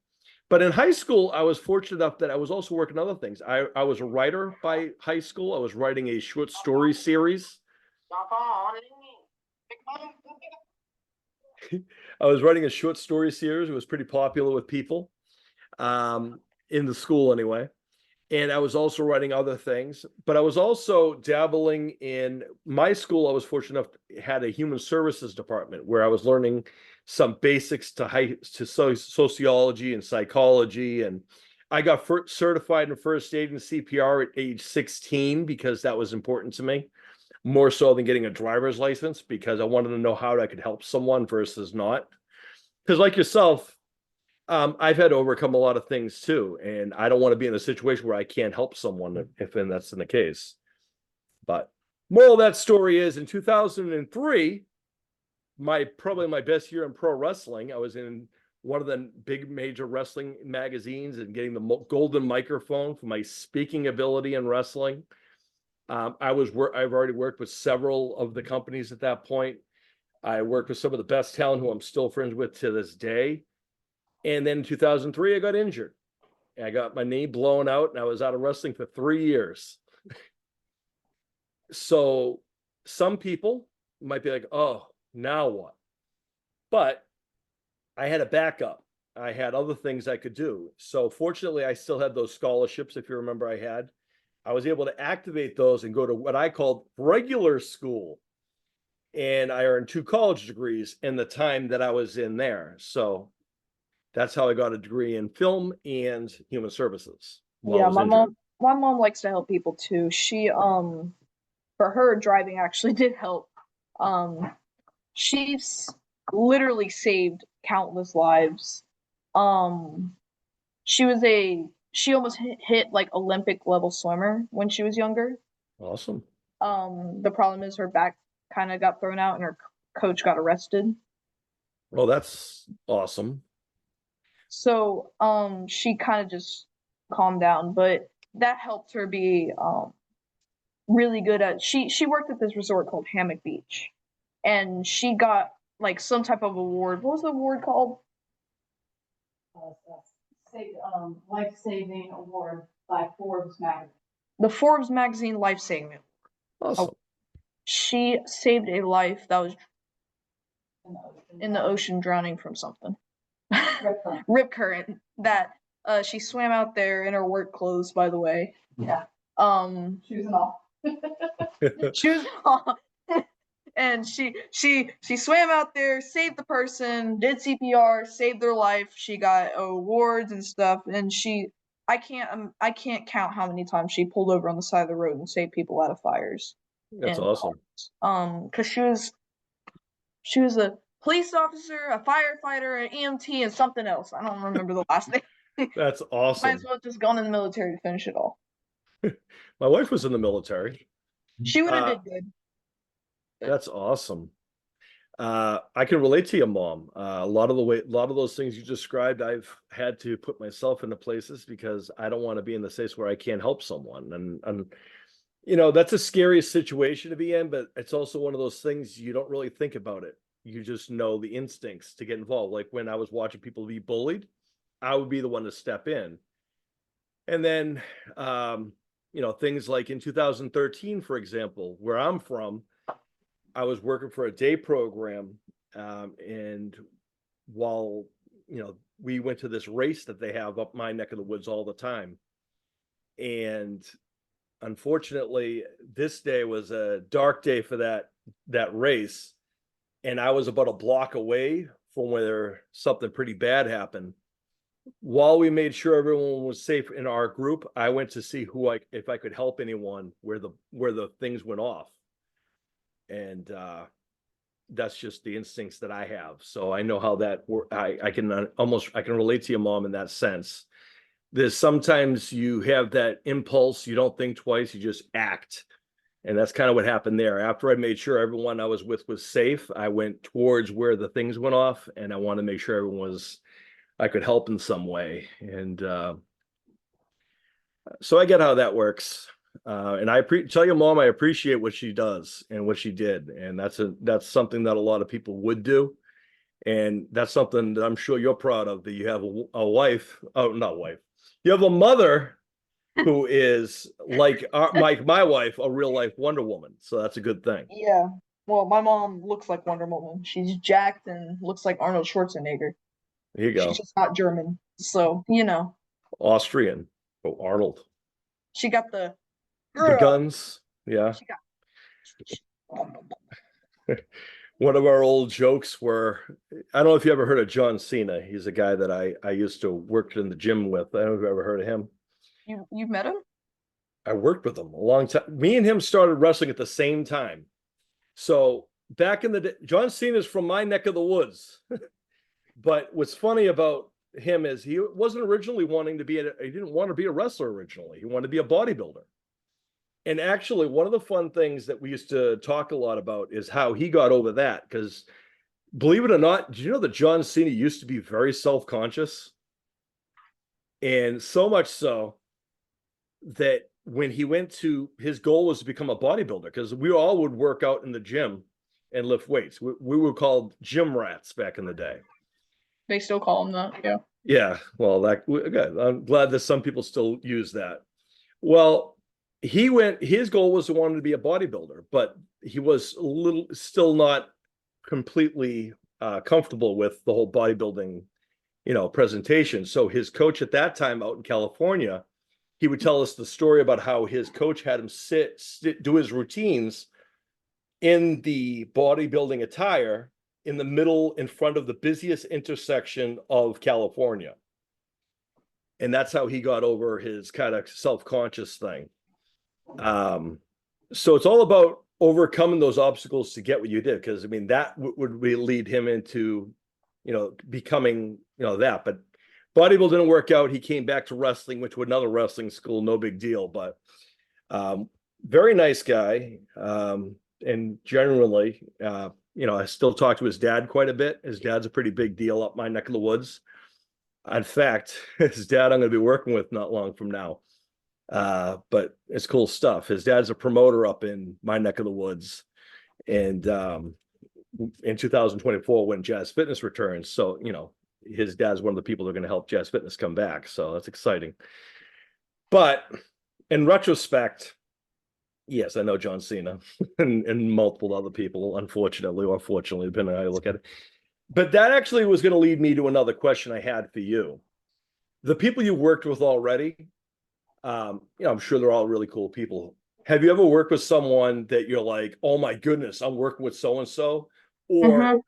But in high school, I was fortunate enough that I was also working other things. I was a writer by high school. I was writing a short story series. I was writing a short story series. It was pretty popular with people in the school anyway. And I was also writing other things, but I was also dabbling in my school. I was fortunate enough to had a human services department where I was learning some basics to sociology and psychology. And I got certified in first aid and CPR at age 16 because that was important to me, more so than getting a driver's license, because I wanted to know how I could help someone versus not. Because like yourself, I've had to overcome a lot of things too, and I don't want to be in a situation where I can't help someone if that's in the case. But moral of that story is, in 2003, probably my best year in pro wrestling, I was in one of the big major wrestling magazines and getting the golden microphone for my speaking ability in wrestling. I've already worked with several of the companies at that point. I worked with some of the best talent who I'm still friends with to this day. And then in 2003, I got injured. I got my knee blown out and I was out of wrestling for 3 years. So some people might be like, oh, now what? But I had a backup. I had other things I could do. So fortunately, I still had those scholarships, if you remember I was able to activate those and go to what I called regular school. And I earned 2 college degrees in the time that I was in there. So that's how I got a degree in film and human services while I Yeah, was injured. my mom likes to help people too. She for her driving actually did help. Um she's literally saved countless lives. Um she almost hit like Olympic level swimmer when she was younger. Awesome. The problem is her back kind of got thrown out and her coach got arrested. Well, that's awesome. So she kind of just calmed down, but that helped her be really good at she worked at this resort called Hammock Beach, and she got like some type of award. What was the award called? Life saving award by Forbes magazine. The Forbes magazine life saving. Awesome. She saved a life that was In the ocean drowning from something. Rip current. Rip current. That she swam out there in her work clothes, by the way. Yeah. She was an all. was and she swam out there, saved the person, did CPR, saved their life. She got awards and stuff, and I can't count how many times she pulled over on the side of the road and saved people out of fires. That's awesome. Because she was a police officer, a firefighter, an EMT, and something else. I don't remember the last name. That's awesome. Might as well just gone in the military to finish it all. My wife was in the military. She would have did good. That's awesome. I can relate to your mom. A lot of those things you described, I've had to put myself into places because I don't want to be in the space where I can't help someone. And that's a scary situation to be in, but it's also one of those things you don't really think about it. You just know the instincts to get involved. Like when I was watching people be bullied, I would be the one to step in. And then, things like in 2013, for example, where I'm from, I was working for a day program. And while, we went to this race that they have up my neck of the woods all the time. And unfortunately, this day was a dark day for that race. And I was about a block away from where something pretty bad happened. While we made sure everyone was safe in our group, I went to see if I could help anyone where the things went off. And that's just the instincts that I have. So I know how that I can relate to your mom in that sense. There's sometimes you have that impulse, you don't think twice, you just act. And that's kind of what happened there. After I made sure everyone I was with was safe, I went towards where the things went off, and I wanted to make sure I could help in some way. And so I get how that works. And tell your mom I appreciate what she does and what she did. And that's something that a lot of people would do. And that's something that I'm sure you're proud of, that you have a wife. Oh, not wife. You have a mother who is like my wife, a real life Wonder Woman. So that's a good thing. Yeah. Well, my mom looks like Wonder Woman. She's jacked and looks like Arnold Schwarzenegger. Here you go. She's just not German. So, Austrian. Oh, Arnold. She got the guns. Yeah. One of our old jokes were, I don't know if you ever heard of John Cena. He's a guy that I used to work in the gym with. I don't know if you ever heard of him. You've met him? I worked with him a long time. Me and him started wrestling at the same time. So back in the day, John Cena's from my neck of the woods. But what's funny about him is he wasn't originally he didn't want to be a wrestler originally. He wanted to be a bodybuilder. And actually, one of the fun things that we used to talk a lot about is how he got over that. Because believe it or not, did you know that John Cena used to be very self-conscious? And so much so that when he went to, his goal was to become a bodybuilder, because we all would work out in the gym and lift weights. We were called gym rats back in the day. They still call them that. Yeah. Yeah, well, good. I'm glad that some people still use that. Well, his goal was to want to be a bodybuilder, but he was still not completely comfortable with the whole bodybuilding, presentation. So his coach at that time out in California, he would tell us the story about how his coach had him do his routines in the bodybuilding attire in the middle, in front of the busiest intersection of California. And that's how he got over his kind of self-conscious thing. So it's all about overcoming those obstacles to get what you did. Because I mean, that would lead him into, becoming, that. But bodybuilding didn't work out. He came back to wrestling, went to another wrestling school, no big deal. But very nice guy. And generally, I still talk to his dad quite a bit. His dad's a pretty big deal up my neck of the woods. In fact, his dad I'm going to be working with not long from now. But it's cool stuff. His dad's a promoter up in my neck of the woods. And in 2024, when Jazz Fitness returns, so, his dad's one of the people that are going to help Jazz Fitness come back. So that's exciting. But in retrospect, yes, I know John Cena and multiple other people, unfortunately or fortunately, depending on how you look at it. But that actually was going to lead me to another question I had for you. The people you worked with already, I'm sure they're all really cool people. Have you ever worked with someone that you're like, oh my goodness, I'm working with so-and-so? Or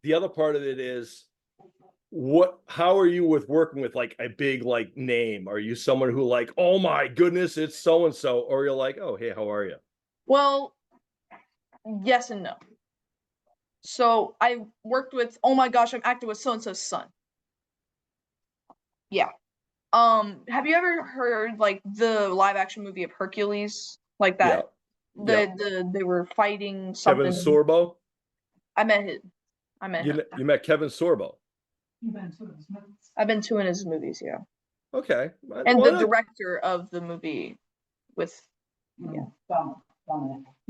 the other part of it is, how are you with working with like a big like name? Are you someone who like, oh my goodness, it's so-and-so? Or you're like, oh, hey, how are you? Well, yes and no. So I worked with, oh my gosh, I'm acting with so-and-so's son. Yeah. Have you ever heard like the live action movie of Hercules? Like that? Yeah. They were fighting something. Kevin Sorbo? I met him. You met Kevin Sorbo? I've been to his movies, yeah. Okay. And the director of the movie with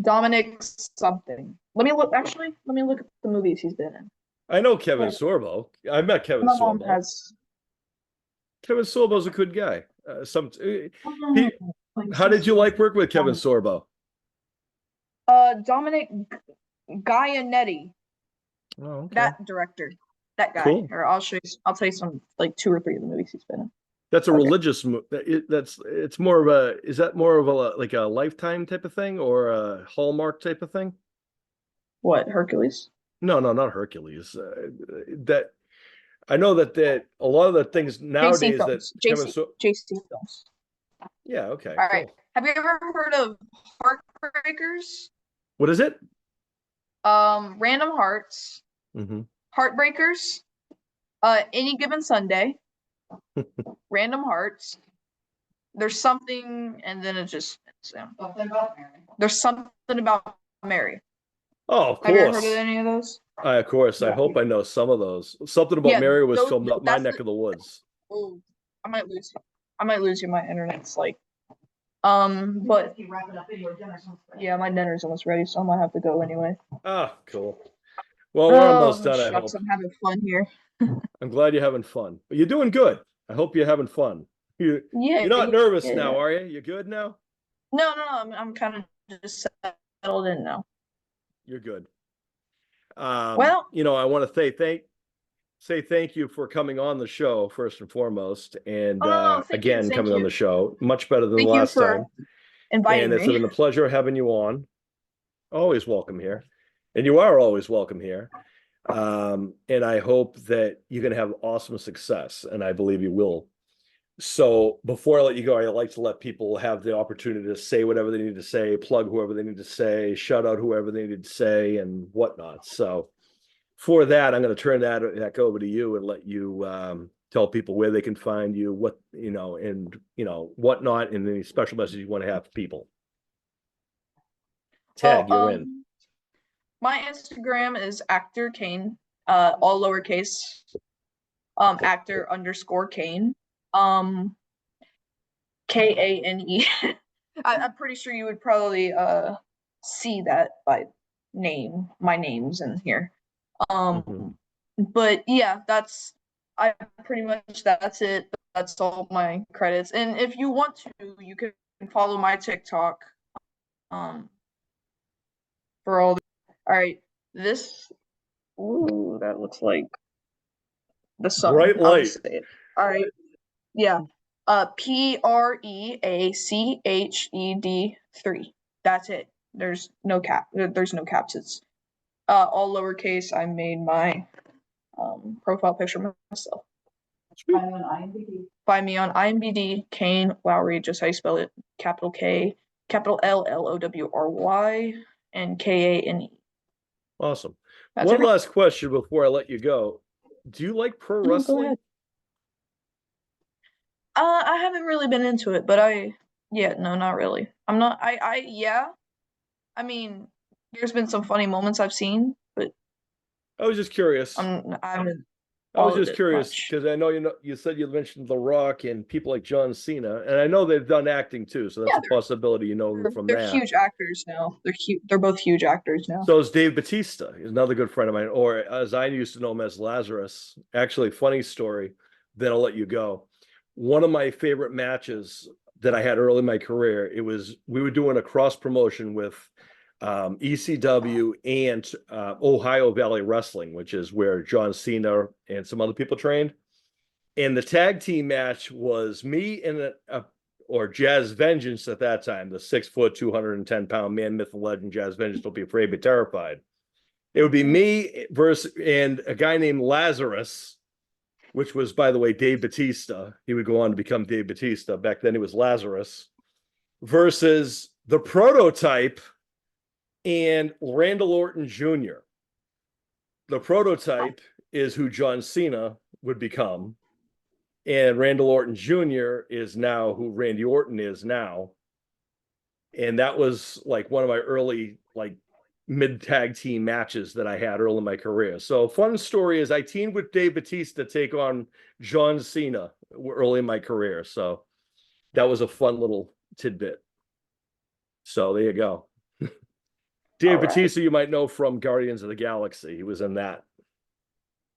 Dominic something. Let me look at the movies he's been in. I know Kevin Sorbo. I met Kevin Sorbo. Kevin Sorbo's a good guy. How did you like working with Kevin Sorbo? Dominic Gianetti. Oh, okay. That director. That guy. Cool. Or I'll tell you some like 2 or 3 of the movies he's been in. That's a religious it's more of a, is that more of a like a Lifetime type of thing or a Hallmark type of thing? What, Hercules? No, not Hercules. That I know that a lot of the things nowadays that JC Films. Yeah, okay. All right. Have you ever heard of Heartbreakers? What is it? Random Hearts. Heartbreakers. Any Given Sunday. Random Hearts. There's something, and then it just Something about Mary. There's something about Mary. Oh, of course. Have you ever heard of any of those? Of course. I hope I know some of those. Something About Mary was filmed up my neck of the woods. Oh, I might lose you. My internet's like, but yeah, my dinner's almost ready, so I might have to go anyway. Ah, cool. Well, we're almost done. I hope. I'm having fun here. I'm glad you're having fun. But you're doing good. I hope you're having fun. You're not nervous now, are you? You're good now? No. I'm kind of just settled in now. You're good. Well, I want to say thank you for coming on the show first and foremost, and again coming on the show. Much better than the last time. Inviting me. It's been a pleasure having you on. Always welcome here, and you are always welcome here. And I hope that you're going to have awesome success, and I believe you will. So before I let you go, I like to let people have the opportunity to say whatever they need to say, plug whoever they need to say, shout out whoever they need to say, and whatnot. So for that, I'm going to turn that back over to you and let you tell people where they can find you, whatnot, and any special message you want to have for people. Tag, you're in. My Instagram is actor Kane, all lowercase, actor _ Kane, Kane. I'm pretty sure you would probably see that by my name's in here. Mhm. But yeah, that's that's it. That's all my credits. And if you want to, you can follow my TikTok. Um, for all right, this. Ooh, that looks like the sun. Bright I'll just light. say it. All right, yeah. PREACHED 3. That's it. There's no cap. There's no caps. It's all lowercase. I made my profile picture myself. Sweet. I'm on IMDb. Find me on IMDb, Kane Lowry, just how you spell it, capital K, capital LLOWRY, and KANE. Awesome. That's One it. last question before I let you go. Do you like pro Go wrestling? ahead. I haven't really been into it, but no, not really. I'm not. Yeah. I mean, there's been some funny moments I've seen, but I was just curious. I haven't I was followed just it curious much. because I know you said you mentioned The Rock and people like John Cena, and I know they've done acting too, so that's Yeah, a possibility you know them from they're that. huge actors now. They're both huge actors now. So is Dave Batista. He's another good friend of mine, or as I used to know him as Lazarus. Actually, funny story. Then I'll let you go. One of my favorite matches that I had early in my career. We were doing a cross promotion with ECW and Ohio Valley Wrestling, which is where John Cena and some other people trained. And the tag team match was me and or Jazz Vengeance at that time, the 6 foot, 210 pound man, myth and legend, Jazz Vengeance, don't be afraid, be terrified. It would be me versus and a guy named Lazarus, which was, by the way, Dave Batista. He would go on to become Dave Batista. Back then, he was Lazarus, versus the Prototype and Randall Orton Jr. The Prototype is who John Cena would become, and Randall Orton Jr. is now who Randy Orton is now. And that was like one of my early mid tag team matches that I had early in my career. So fun story is I teamed with Dave Batista to take on John Cena early in my career. So that was a fun little tidbit. So there you go. Dave Batista, you might know from Guardians of the Galaxy. He was in that.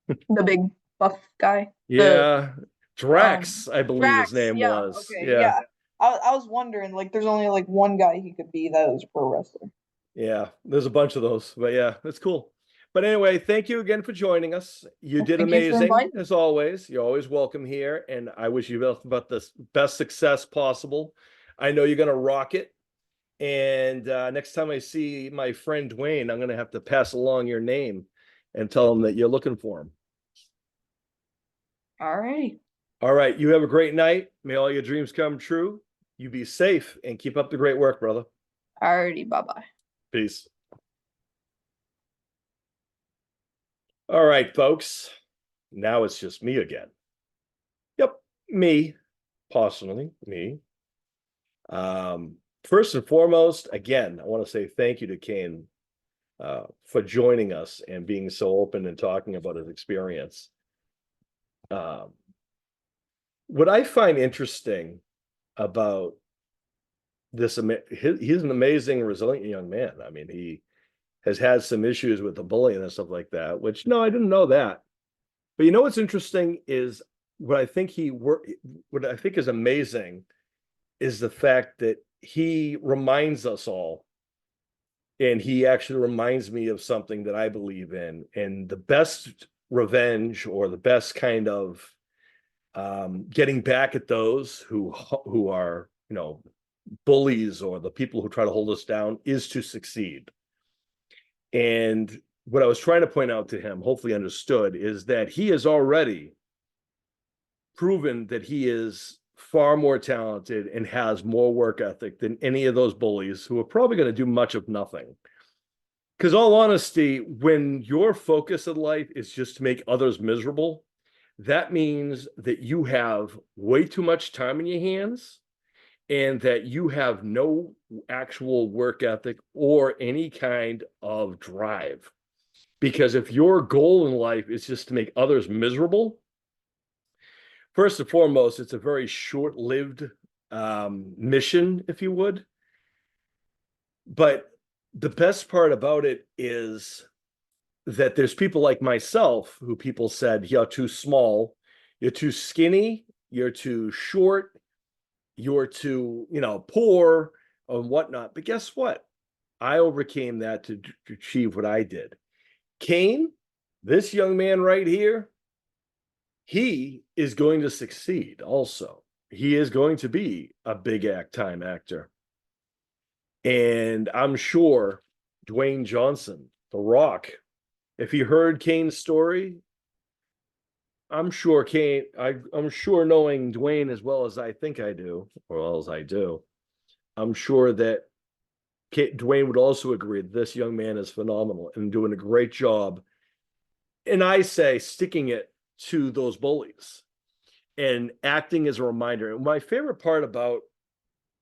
The big buff guy. Yeah. Drax, I believe his Drax. name Yeah. was. Okay. Yeah. Yeah. I was wondering, like, there's only like one guy he could be that was a pro wrestler. Yeah. There's a bunch of those, but yeah, that's cool. But anyway, thank you again for joining us. You did Thank you for amazing, inviting me. as always. You're always welcome here, and I wish you both about the best success possible. I know you're going to rock it. And next time I see my friend Dwayne, I'm going to have to pass along your name and tell him that you're looking for him. All righty. All right. You have a great night. May all your dreams come true. You be safe and keep up the great work, brother. All righty. Bye-bye. Peace. All right, folks. Now it's just me again. Yep, me, personally, me. First and foremost, again, I want to say thank you to Kane for joining us and being so open and talking about his experience. What I find interesting about this, he's an amazing, resilient young man. I mean, he has had some issues with the bullying and stuff like that, which, no, I didn't know that. But you know what's interesting is what I think is amazing is the fact that he reminds us all, and he actually reminds me of something that I believe in. And the best revenge, or the best kind of getting back at those who are, bullies or the people who try to hold us down, is to succeed. And what I was trying to point out to him, hopefully understood, is that he has already proven that he is far more talented and has more work ethic than any of those bullies who are probably going to do much of nothing. Because all honesty, when your focus in life is just to make others miserable, that means that you have way too much time in your hands and that you have no actual work ethic or any kind of drive. Because if your goal in life is just to make others miserable, first and foremost, it's a very short-lived mission, if you would. But the best part about it is that there's people like myself who people said, you're too small, you're too skinny, you're too short, you're too, poor and whatnot. But guess what? I overcame that to achieve what I did. Kane, this young man right here, he is going to succeed also. He is going to be a big time actor. And I'm sure Dwayne Johnson, The Rock, if he heard Kane's story, I'm sure I'm sure knowing Dwayne as well as I think I do, or well as I do, I'm sure that Dwayne would also agree that this young man is phenomenal and doing a great job. And I say sticking it to those bullies and acting as a reminder. And my favorite part about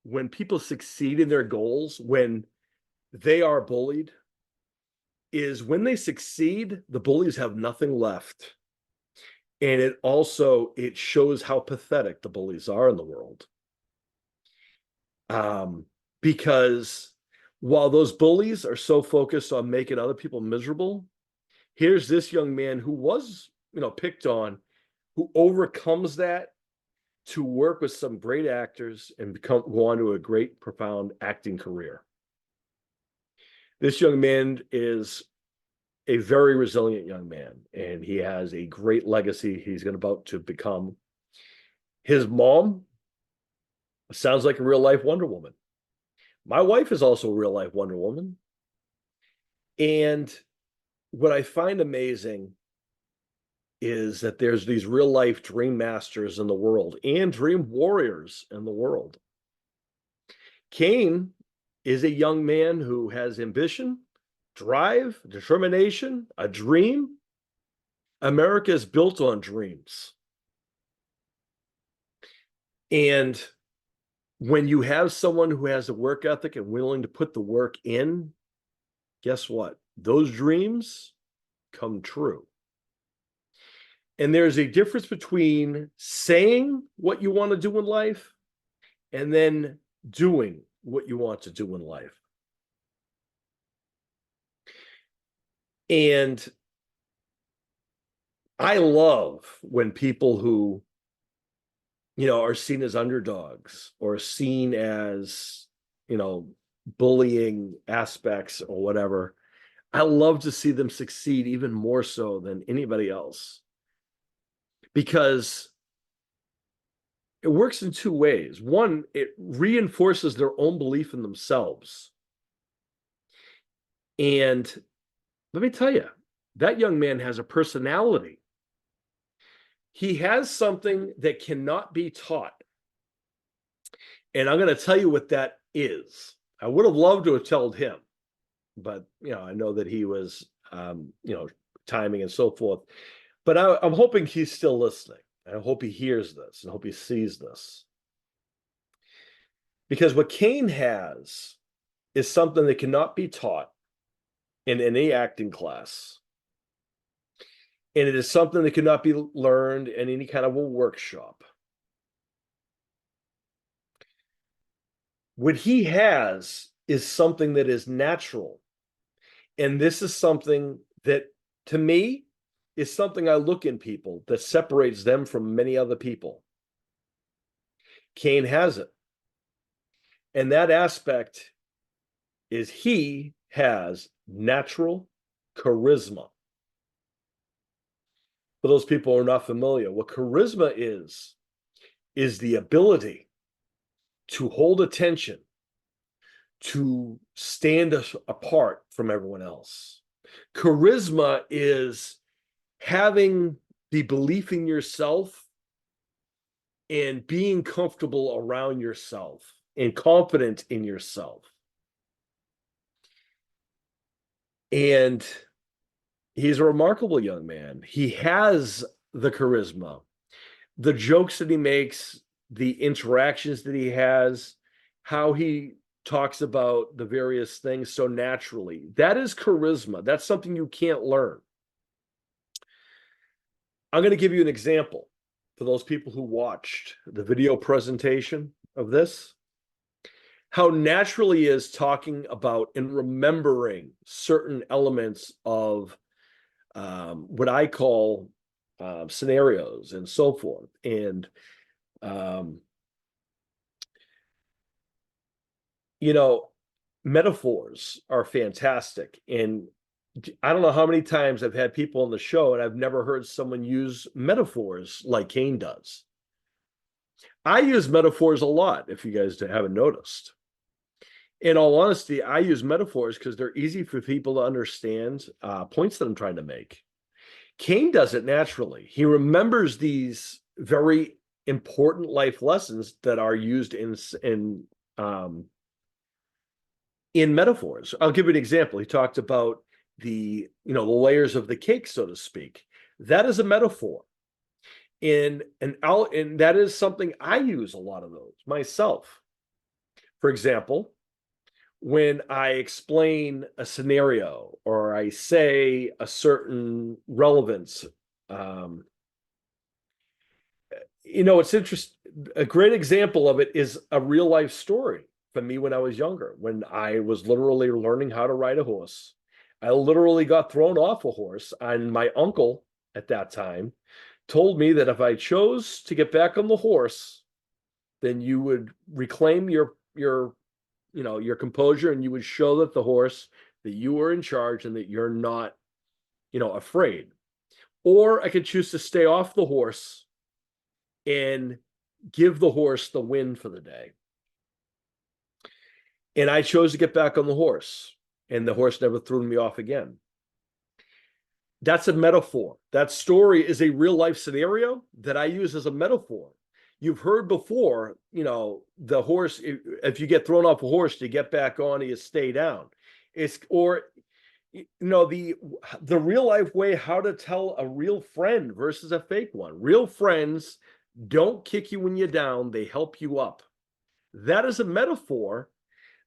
when people succeed in their goals, when they are bullied, is when they succeed, the bullies have nothing left. And it shows how pathetic the bullies are in the world. Because while those bullies are so focused on making other people miserable, here's this young man who was, picked on, who overcomes that to work with some great actors and go on to a great, profound acting career. This young man is a very resilient young man, and he has a great legacy he's about to become. His mom sounds like a real life Wonder Woman. My wife is also a real life Wonder Woman. And what I find amazing is that there's these real life dream masters in the world and dream warriors in the world. Kane is a young man who has ambition, drive, determination, a dream. America is built on dreams. And when you have someone who has a work ethic and willing to put the work in, guess what? Those dreams come true. And there's a difference between saying what you want to do in life and then doing what you want to do in life. And I love when people who, are seen as underdogs or seen as, bullying aspects or whatever. I love to see them succeed even more so than anybody else. Because it works in two ways. One, it reinforces their own belief in themselves. And let me tell you, that young man has a personality. He has something that cannot be taught. And I'm going to tell you what that is. I would have loved to have told him, but, I know that he was, timing and so forth. But I'm hoping he's still listening. I hope he hears this and hope he sees this. Because what Kane has is something that cannot be taught in any acting class. And it is something that cannot be learned in any kind of a workshop. What he has is something that is natural. And this is something that, to me, is something I look in people that separates them from many other people. Kane has it. And that aspect is he has natural charisma. For those people who are not familiar, what charisma is the ability to hold attention, to stand apart from everyone else. Charisma is having the belief in yourself and being comfortable around yourself and confident in yourself. And he's a remarkable young man. He has the charisma, the jokes that he makes, the interactions that he has, how he talks about the various things so naturally. That is charisma. That's something you can't learn. I'm going to give you an example for those people who watched the video presentation of this. how natural he is talking about and remembering certain elements of what I call scenarios and so forth. And, you know, metaphors are fantastic. And I don't know how many times I've had people on the show and I've never heard someone use metaphors like Kane does. I use metaphors a lot, if you guys haven't noticed. In all honesty, I use metaphors because they're easy for people to understand points that I'm trying to make. Kane does it naturally. He remembers these very important life lessons that are used in metaphors. I'll give you an example. He talked about the layers of the cake, so to speak. That is a metaphor. And that is something I use a lot of those myself. For example, when I explain a scenario or I say a certain relevance, it's interesting. A great example of it is a real life story from me when I was younger, when I was literally learning how to ride a horse. I literally got thrown off a horse, and my uncle at that time told me that if I chose to get back on the horse, then you would reclaim your composure, and you would show that the horse that you were in charge and that you're not, afraid. Or I could choose to stay off the horse and give the horse the win for the day. And I chose to get back on the horse, and the horse never threw me off again. That's a metaphor. That story is a real life scenario that I use as a metaphor. You've heard before, the horse, if you get thrown off a horse, to get back on, you stay down. The real life way how to tell a real friend versus a fake one. Real friends don't kick you when you're down, they help you up. That is a metaphor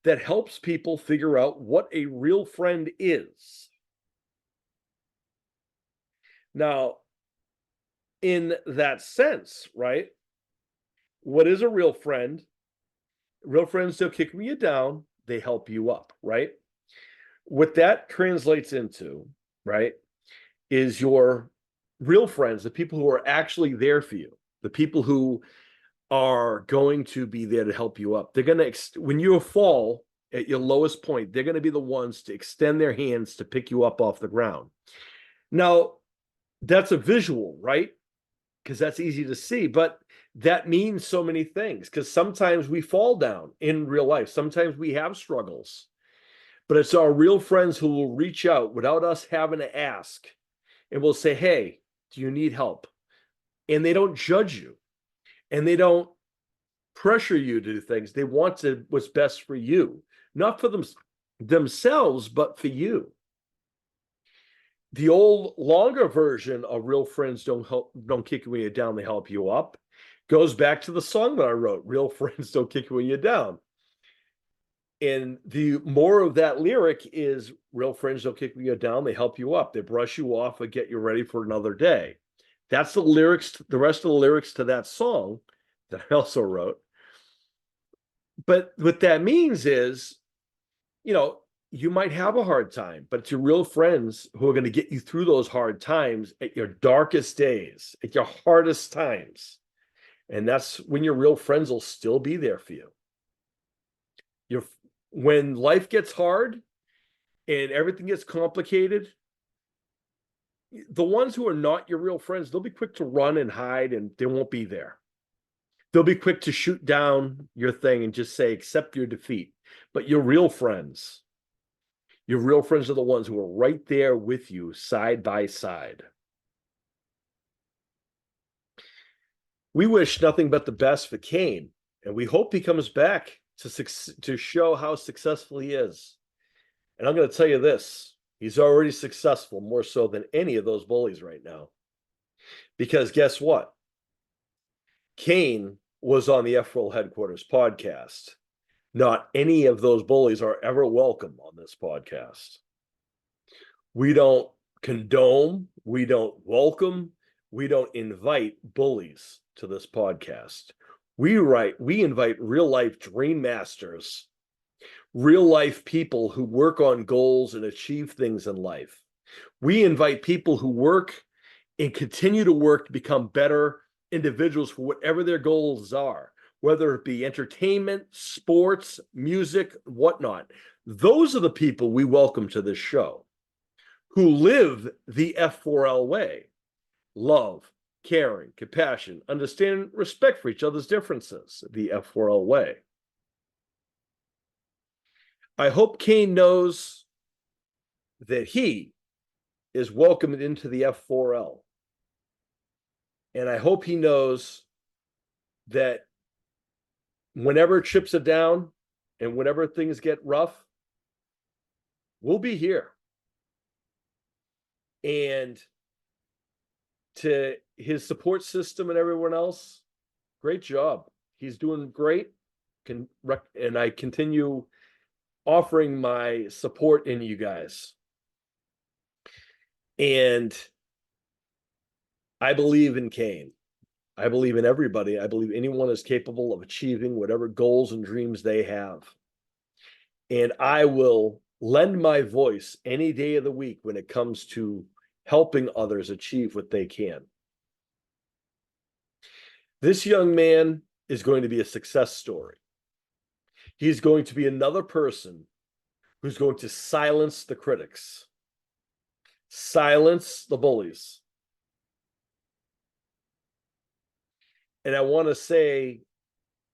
that helps people figure out what a real friend is. Now, in that sense, right? What is a real friend? Real friends don't kick you down, they help you up, right? What that translates into, right, is your real friends, the people who are actually there for you, the people who are going to be there to help you up. They're going to, when you fall at your lowest point, they're going to be the ones to extend their hands to pick you up off the ground. Now, that's a visual, right? Because that's easy to see, but that means so many things, because sometimes we fall down in real life. Sometimes we have struggles, but it's our real friends who will reach out without us having to ask, and will say, hey, do you need help? And they don't judge you, and they don't pressure you to do things. They want what's best for you, not for themselves, but for you. The old longer version of real friends don't kick you when you're down, they help you up, goes back to the song that I wrote, Real Friends Don't Kick You When You're Down. And the more of that lyric is, real friends don't kick you when you're down, they help you up. They brush you off and get you ready for another day. That's the lyrics, the rest of the lyrics to that song that I also wrote. But what that means is, you might have a hard time, but it's your real friends who are going to get you through those hard times at your darkest days, at your hardest times. And that's when your real friends will still be there for you. When life gets hard and everything gets complicated, the ones who are not your real friends, they'll be quick to run and hide, and they won't be there. They'll be quick to shoot down your thing and just say, accept your defeat. But your real friends are the ones who are right there with you, side by side. We wish nothing but the best for Kane, and we hope he comes back to show how successful he is. And I'm going to tell you this, he's already successful, more so than any of those bullies right now. Because guess what? Kane was on the F4L Headquarters podcast. Not any of those bullies are ever welcome on this podcast. We don't condone, we don't welcome, we don't invite bullies to this podcast. We invite real life dream masters real life people who work on goals and achieve things in life. We invite people who work and continue to work to become better individuals for whatever their goals are, whether it be entertainment, sports, music, whatnot. Those are the people we welcome to this show who live the F4L way: love, caring, compassion, understanding, respect for each other's differences, the F4L way. I hope Kane knows that he is welcomed into the F4L. And I hope he knows that whenever chips are down and whenever things get rough, we'll be here. And to his support system and everyone else, great job. He's doing great. And I continue offering my support in you guys. And I believe in Kane. I believe in everybody. I believe anyone is capable of achieving whatever goals and dreams they have. And I will lend my voice any day of the week when it comes to helping others achieve what they can. This young man is going to be a success story. He's going to be another person who's going to silence the critics, silence the bullies. And I want to say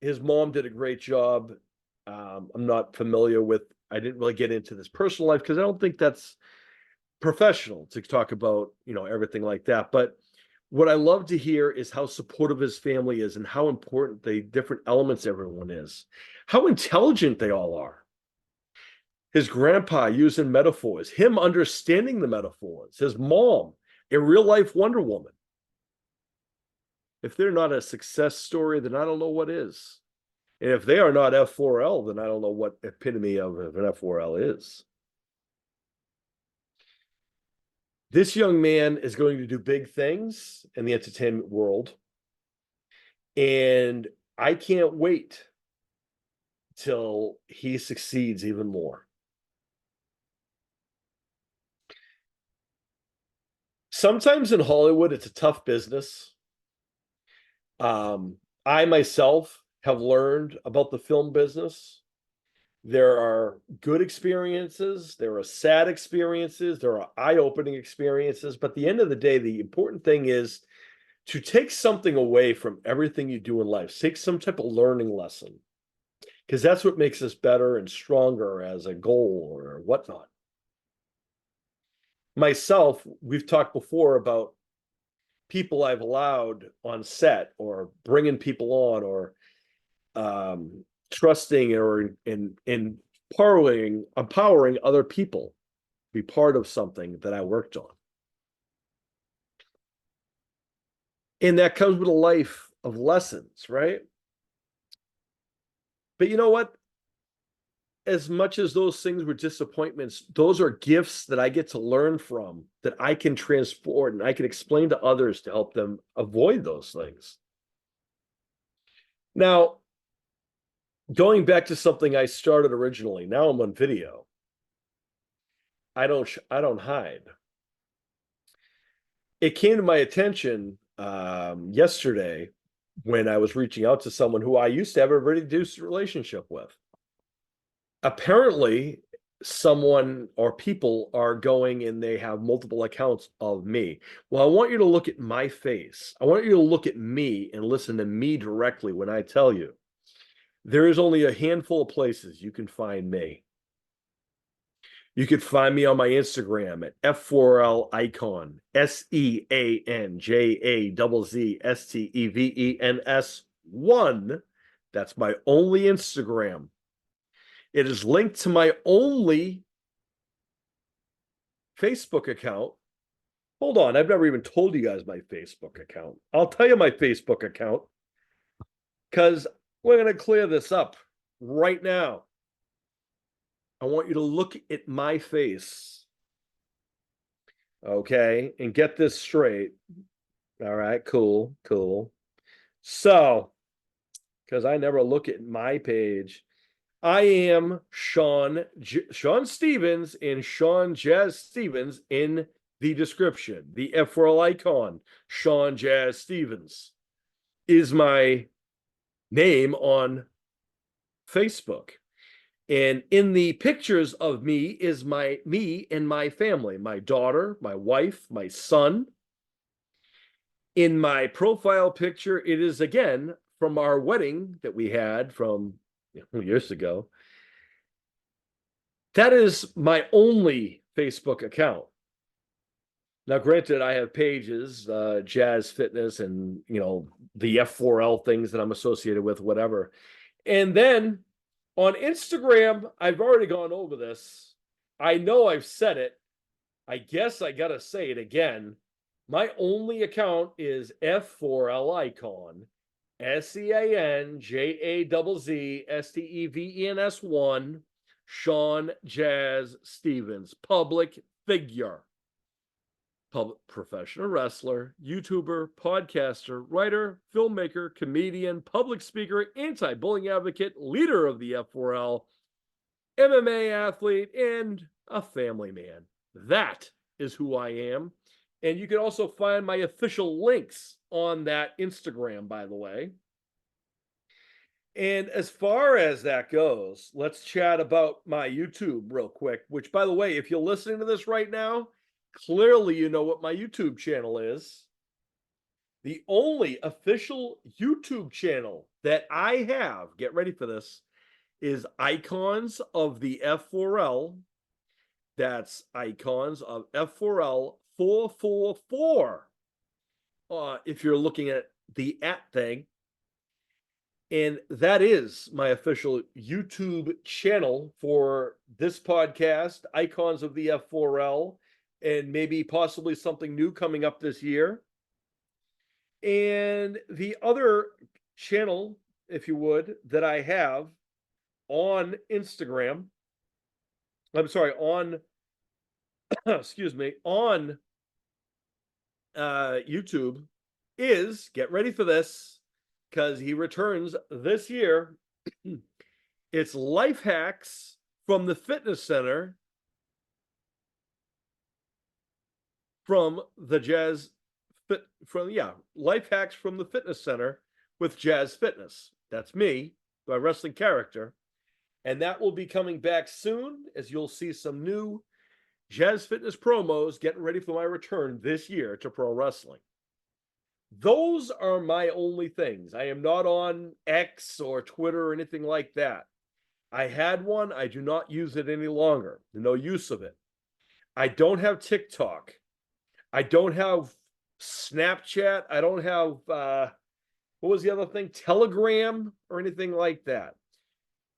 his mom did a great job. I'm not familiar with, I didn't really get into this personal life because I don't think that's professional to talk about, everything like that. But what I love to hear is how supportive his family is and how important the different elements everyone is, how intelligent they all are. His grandpa using metaphors, him understanding the metaphors, his mom, a real life Wonder Woman. If they're not a success story, then I don't know what is. And if they are not F4L, then I don't know what epitome of an F4L is. This young man is going to do big things in the entertainment world. And I can't wait till he succeeds even more. Sometimes in Hollywood, it's a tough business. I myself have learned about the film business. There are good experiences, there are sad experiences, there are eye-opening experiences, but at the end of the day, the important thing is to take something away from everything you do in life. Take some type of learning lesson, because that's what makes us better and stronger as a goal or whatnot. Myself, we've talked before about people I've allowed on set or bringing people on or trusting or empowering other people be part of something that I worked on. And that comes with a life of lessons, right? But you know what? As much as those things were disappointments, those are gifts that I get to learn from, that I can transport and I can explain to others to help them avoid those things. Now, going back to something I started originally, now I'm on video. I don't hide. It came to my attention yesterday when I was reaching out to someone who I used to have a reduced relationship with. Apparently, someone or people are going and they have multiple accounts of me. Well, I want you to look at my face. I want you to look at me and listen to me directly when I tell you. There is only a handful of places you can find me. You could find me on my Instagram at F4L Icon, SEANJAZZSTEVENS1. That's my only Instagram. It is linked to my only Facebook account. Hold on, I've never even told you guys my Facebook account. I'll tell you my Facebook account because we're going to clear this up right now. I want you to look at my face, okay, and get this straight. All right, cool. So, because I never look at my page, I am Sean Stevens and Sean Jazz Stevens in the description. The F4L icon, Sean Jazz Stevens, is my name on Facebook. And in the pictures of me is me and my family, my daughter, my wife, my son. In my profile picture, it is again from our wedding that we had from years ago. That is my only Facebook account. Now, granted, I have pages, Jazz Fitness, and the F4L things that I'm associated with, whatever. And then on Instagram, I've already gone over this. I know I've said it. I guess I gotta say it again. My only account is F4L icon, SeanJazzStevens1, Sean Jazz Stevens, public figure, professional wrestler, YouTuber, podcaster, writer, filmmaker, comedian, public speaker, anti-bullying advocate, leader of the F4L, MMA athlete, and a family man. That is who I am. And you can also find my official links on that Instagram, by the way. And as far as that goes, let's chat about my YouTube real quick, which, by the way, if you're listening to this right now, clearly you know what my YouTube channel is. The only official YouTube channel that I have, get ready for this, is Icons of the F4L. That's Icons of F4L 444. If you're looking at the @ thing. And that is my official YouTube channel for this podcast, Icons of the F4L, and maybe possibly something new coming up this year. And the other channel, if you would, that I have on Instagram, on excuse me, on YouTube is, get ready for this, because he returns this year. It's Life Hacks from the Fitness Center from the Jazz Fit from Life Hacks from the Fitness Center with Jazz Fitness. That's me, my wrestling character. And that will be coming back soon, as you'll see some new Jazz Fitness promos getting ready for my return this year to pro wrestling. Those are my only things. I am not on X or Twitter or anything like that. I had one. I do not use it any longer. No use of it. I don't have TikTok. I don't have Snapchat. I don't have, what was the other thing? Telegram or anything like that.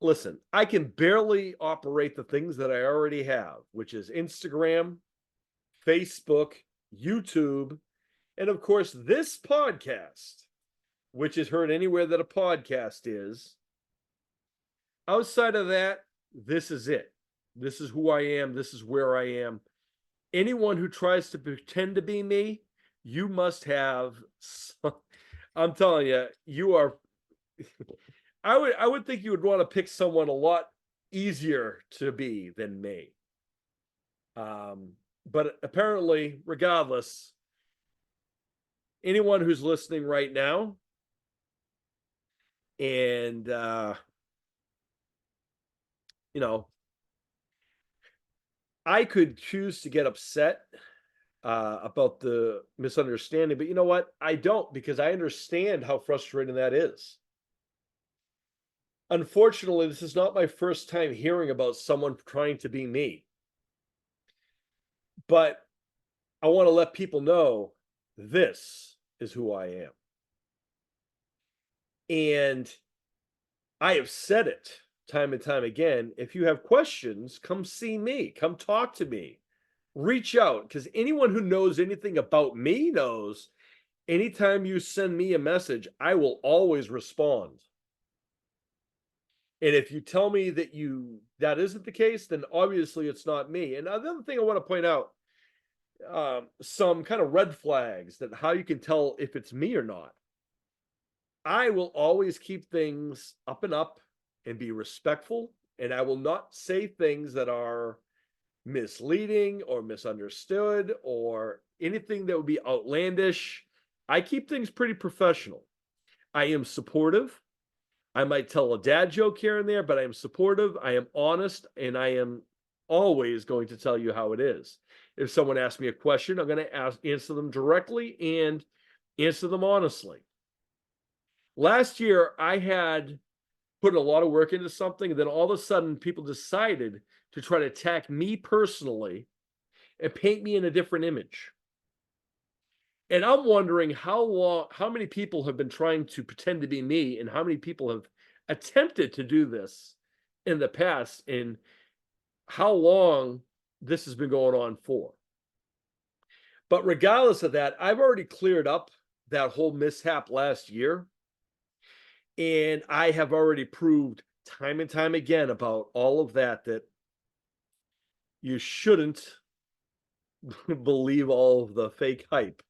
Listen, I can barely operate the things that I already have, which is Instagram, Facebook, YouTube, and of course, this podcast, which is heard anywhere that a podcast is. Outside of that, this is it. This is who I am. This is where I am. Anyone who tries to pretend to be me, you must have I'm telling you, you are I would think you would want to pick someone a lot easier to be than me. But apparently, regardless, anyone who's listening right now and I could choose to get upset about the misunderstanding, but you know what? I don't, because I understand how frustrating that is. Unfortunately, this is not my first time hearing about someone trying to be me. But I want to let people know this is who I am. And I have said it time and time again. If you have questions, come see me. Come talk to me. Reach out, because anyone who knows anything about me knows anytime you send me a message, I will always respond. And if you tell me that isn't the case, then obviously it's not me. And another thing I want to point out, some kind of red flags that how you can tell if it's me or not. I will always keep things up and up. and be respectful, and I will not say things that are misleading or misunderstood or anything that would be outlandish. I keep things pretty professional. I am supportive. I might tell a dad joke here and there, but I am supportive, I am honest, and I am always going to tell you how it is. If someone asks me a question, I'm going to answer them directly and answer them honestly. Last year, I had put a lot of work into something, and then all of a sudden, people decided to try to attack me personally and paint me in a different image. And I'm wondering how many people have been trying to pretend to be me, and how many people have attempted to do this in the past, and how long this has been going on for. But regardless of that, I've already cleared up that whole mishap last year. And I have already proved time and time again about all of that, that you shouldn't believe all of the fake hype.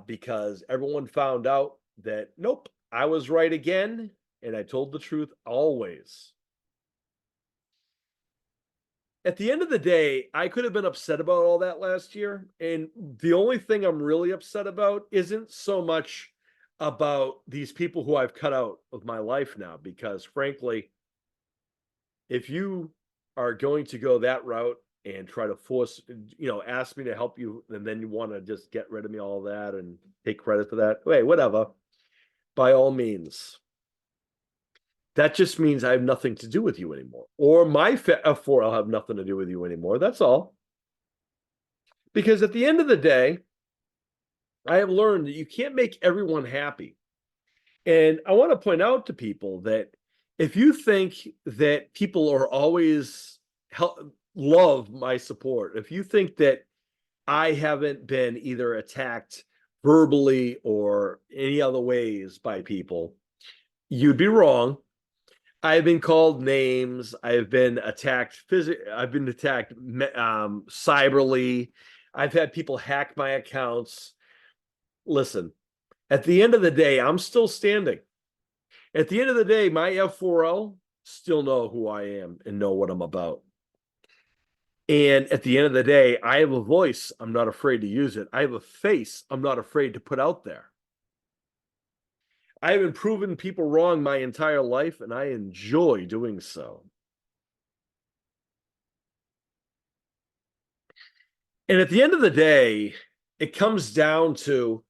Because everyone found out that, nope, I was right again, and I told the truth always. At the end of the day, I could have been upset about all that last year, and the only thing I'm really upset about isn't so much about these people who I've cut out of my life now, because frankly, if you are going to go that route and try to force, ask me to help you, and then you want to just get rid of me, all that, and take credit for that, hey, whatever, by all means. That just means I have nothing to do with you anymore, or my F4 I'll have nothing to do with you anymore. That's all. Because at the end of the day, I have learned that you can't make everyone happy. And I want to point out to people that if you think that people are always love my support, if you think that I haven't been either attacked verbally or any other ways by people, you'd be wrong. I've been called names. I've been attacked physically. I've been attacked cyberly. I've had people hack my accounts. Listen, at the end of the day, I'm still standing. At the end of the day, my F4L still know who I am and know what I'm about. And at the end of the day, I have a voice. I'm not afraid to use it. I have a face. I'm not afraid to put out there. I have been proven people wrong my entire life, and I enjoy doing so. And at the end of the day, it comes down to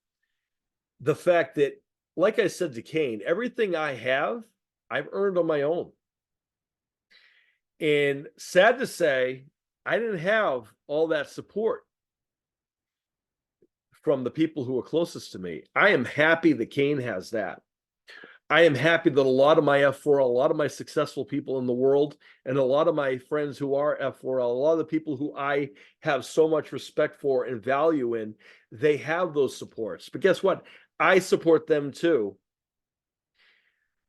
the fact that, like I said to Kane, everything I have, I've earned on my own. And sad to say, I didn't have all that support from the people who are closest to me. I am happy that Kane has that. I am happy that a lot of my F4L, a lot of my successful people in the world, and a lot of my friends who are F4L, a lot of the people who I have so much respect for and value in, they have those supports. But guess what? I support them too.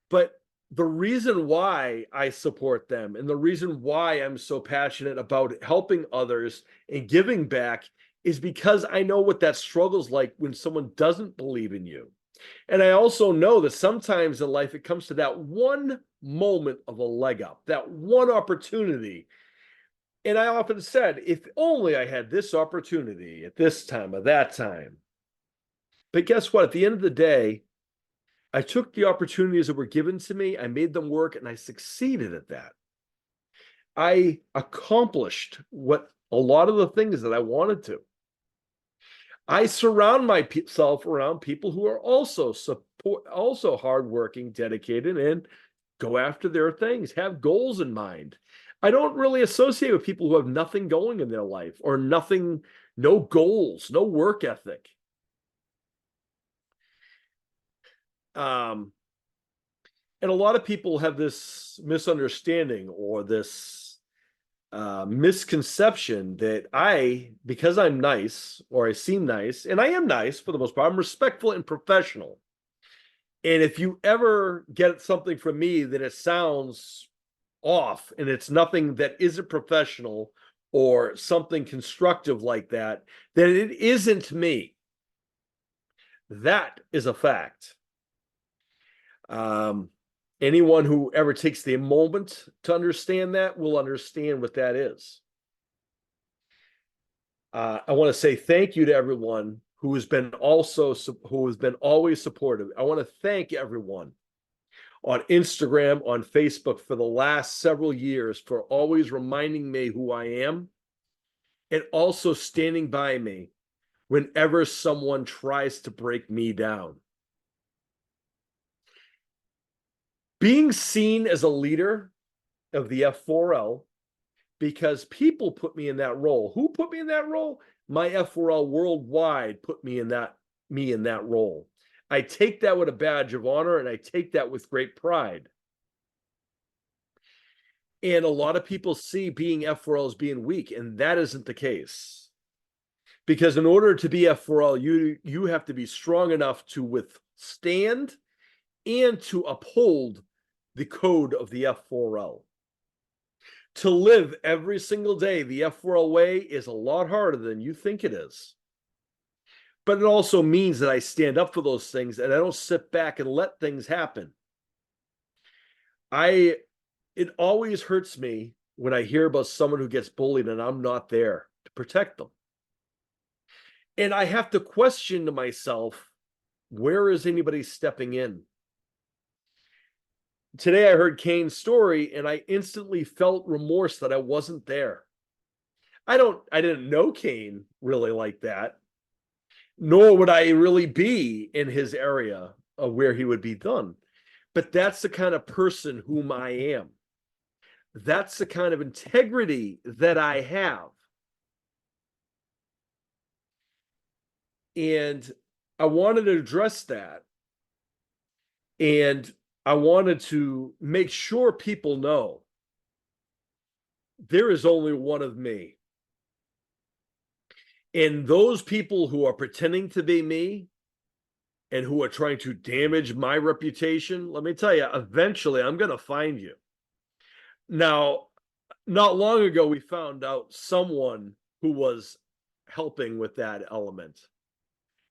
But the reason why I support them, and the reason why I'm so passionate about helping others and giving back, is because I know what that struggle's like when someone doesn't believe in you. And I also know that sometimes in life it comes to that one moment of a leg up, that one opportunity. And I often said, if only I had this opportunity at this time or that time. But guess what? At the end of the day, I took the opportunities that were given to me, I made them work, and I succeeded at that. I accomplished what a lot of the things that I wanted to. I surround myself around people who are also hardworking, dedicated, and go after their things, have goals in mind. I don't really associate with people who have nothing going in their life, or nothing, no goals, no work ethic. And a lot of people have this misunderstanding or this misconception that because I'm nice, or I seem nice, and I am nice for the most part, I'm respectful and professional. And if you ever get something from me that it sounds off and it's nothing that isn't professional or something constructive like that, then it isn't me. That is a fact. Anyone who ever takes the moment to understand that will understand what that is. I want to say thank you to everyone who has been always supportive. I want to thank everyone on Instagram, on Facebook for the last several years for always reminding me who I am and also standing by me whenever someone tries to break me down. Being seen as a leader of the F4L, because people put me in that role. Who put me in that role? My F4L worldwide put me in that role. I take that with a badge of honor, and I take that with great pride. And a lot of people see being F4L as being weak, and that isn't the case. Because in order to be F4L, you have to be strong enough to withstand and to uphold the code of the F4L. To live every single day the F4L way is a lot harder than you think it is. But it also means that I stand up for those things and I don't sit back and let things happen. It always hurts me when I hear about someone who gets bullied and I'm not there to protect them. And I have to question to myself, where is anybody stepping in? Today I heard Kane's story and I instantly felt remorse that I wasn't there. I didn't know Kane really like that, nor would I really be in his area of where he would be done. But that's the kind of person whom I am. That's the kind of integrity that I have. And I wanted to address that. And I wanted to make sure people know there is only one of me. And those people who are pretending to be me and who are trying to damage my reputation, let me tell you, eventually I'm going to find you. Now, not long ago, we found out someone who was helping with that element.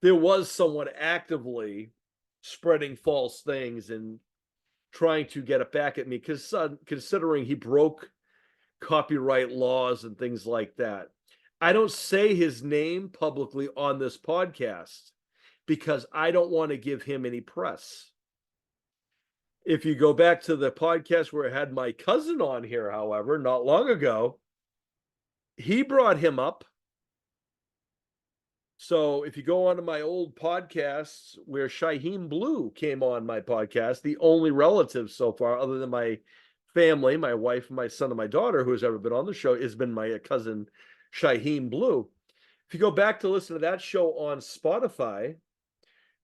There was someone actively spreading false things and trying to get it back at me, because considering he broke copyright laws and things like that. I don't say his name publicly on this podcast because I don't want to give him any press. If you go back to the podcast where I had my cousin on here, however, not long ago, he brought him up. So if you go onto my old podcasts where Shaheem Blue came on my podcast, the only relative so far, other than my family, my wife, my son, and my daughter, who has ever been on the show, has been my cousin Shaheem Blue. If you go back to listen to that show on Spotify,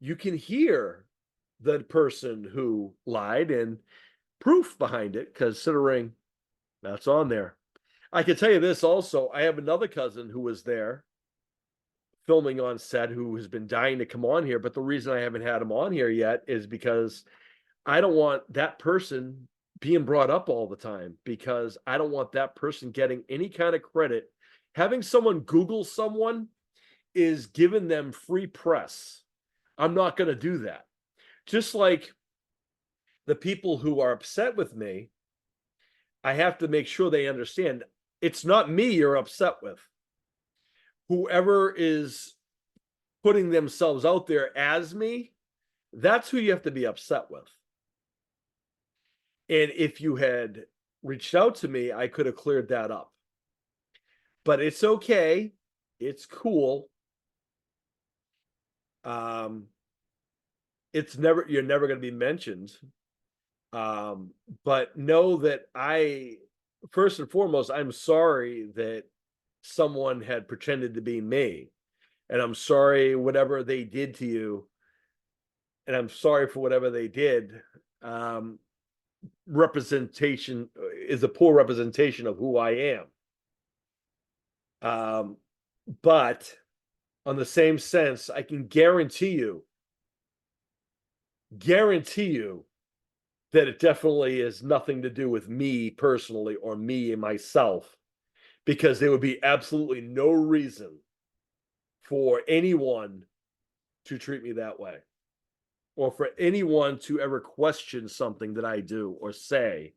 you can hear the person who lied and proof behind it, considering that's on there. I can tell you this also, I have another cousin who was there filming on set who has been dying to come on here, but the reason I haven't had him on here yet is because I don't want that person being brought up all the time, because I don't want that person getting any kind of credit. Having someone Google someone is giving them free press. I'm not going to do that. Just like the people who are upset with me, I have to make sure they understand it's not me you're upset with. Whoever is putting themselves out there as me, that's who you have to be upset with. And if you had reached out to me, I could have cleared that up. But it's okay. It's cool. You're never going to be mentioned. But know that first and foremost, I'm sorry that someone had pretended to be me. And I'm sorry whatever they did to you. And I'm sorry for whatever they did. Representation is a poor representation of who I am. But on the same sense, I can guarantee you that it definitely is nothing to do with me personally or me and myself, because there would be absolutely no reason for anyone to treat me that way. or for anyone to ever question something that I do or say,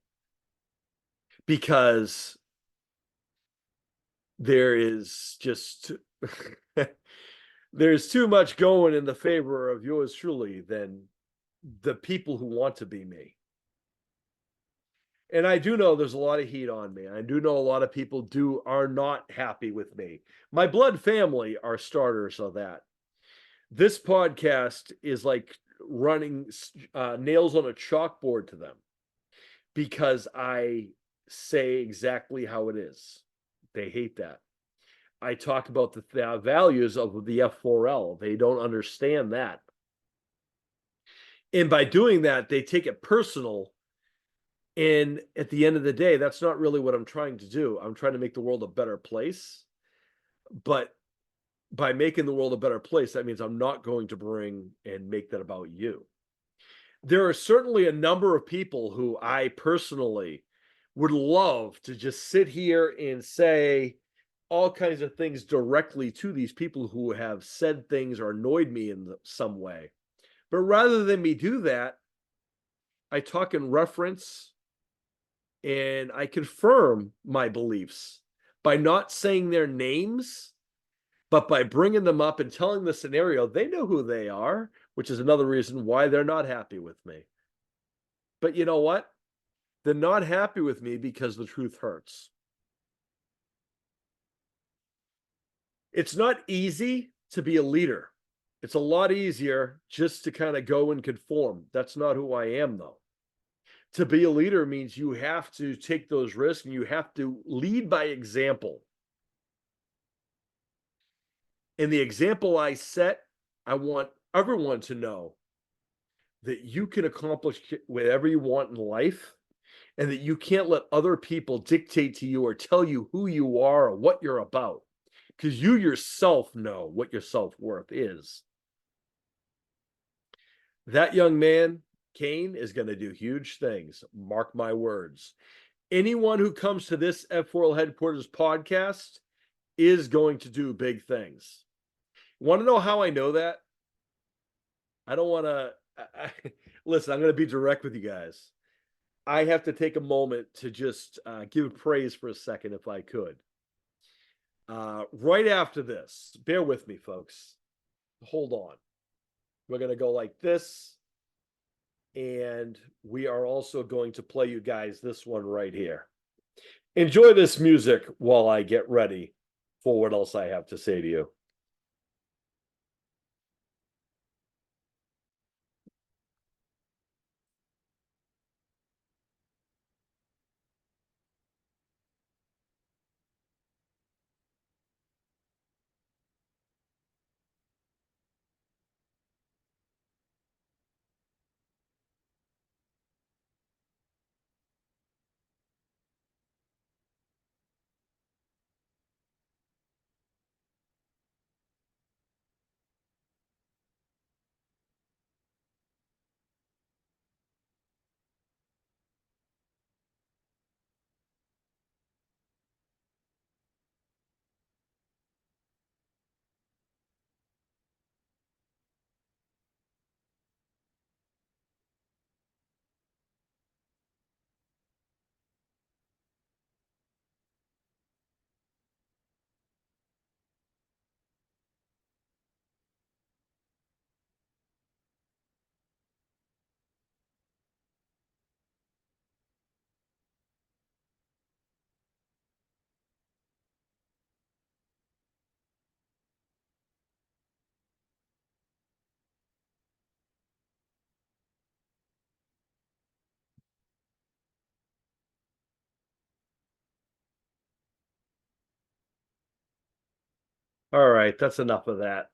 because there is just there's too much going in the favor of yours truly than the people who want to be me. And I do know there's a lot of heat on me. I do know a lot of people are not happy with me. My blood family are starters of that. This podcast is like running nails on a chalkboard to them, because I say exactly how it is. They hate that. I talk about the values of the F4L. They don't understand that. And by doing that, they take it personal. And at the end of the day, that's not really what I'm trying to do. I'm trying to make the world a better place. But by making the world a better place, that means I'm not going to bring and make that about you. There are certainly a number of people who I personally would love to just sit here and say all kinds of things directly to these people who have said things or annoyed me in some way. But rather than me do that, I talk in reference and I confirm my beliefs by not saying their names, but by bringing them up and telling the scenario. They know who they are, which is another reason why they're not happy with me. But you know what? They're not happy with me because the truth hurts. It's not easy to be a leader. It's a lot easier just to kind of go and conform. That's not who I am, though. To be a leader means you have to take those risks and you have to lead by example. And the example I set, I want everyone to know that you can accomplish whatever you want in life, and that you can't let other people dictate to you or tell you who you are or what you're about, because you yourself know what your self-worth is. That young man, Kane, is going to do huge things. Mark my words. Anyone who comes to this F4L Headquarters podcast is going to do big things. Want to know how I know that? I don't want to listen. I'm going to be direct with you guys. I have to take a moment to just give praise for a second, if I could. Right after this, bear with me, folks. Hold on. We're going to go like this. And we are also going to play you guys this one right here. Enjoy this music while I get ready for what else I have to say to you. All right, that's enough of that.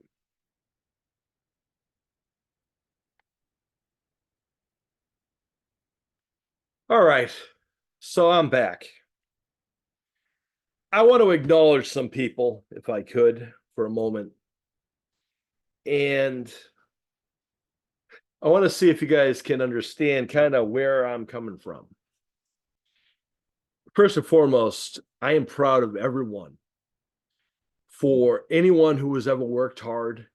All right, so I'm back. I want to acknowledge some people, if I could, for a moment. And I want to see if you guys can understand kind of where I'm coming from. First and foremost, I am proud of everyone. For anyone who has ever worked hard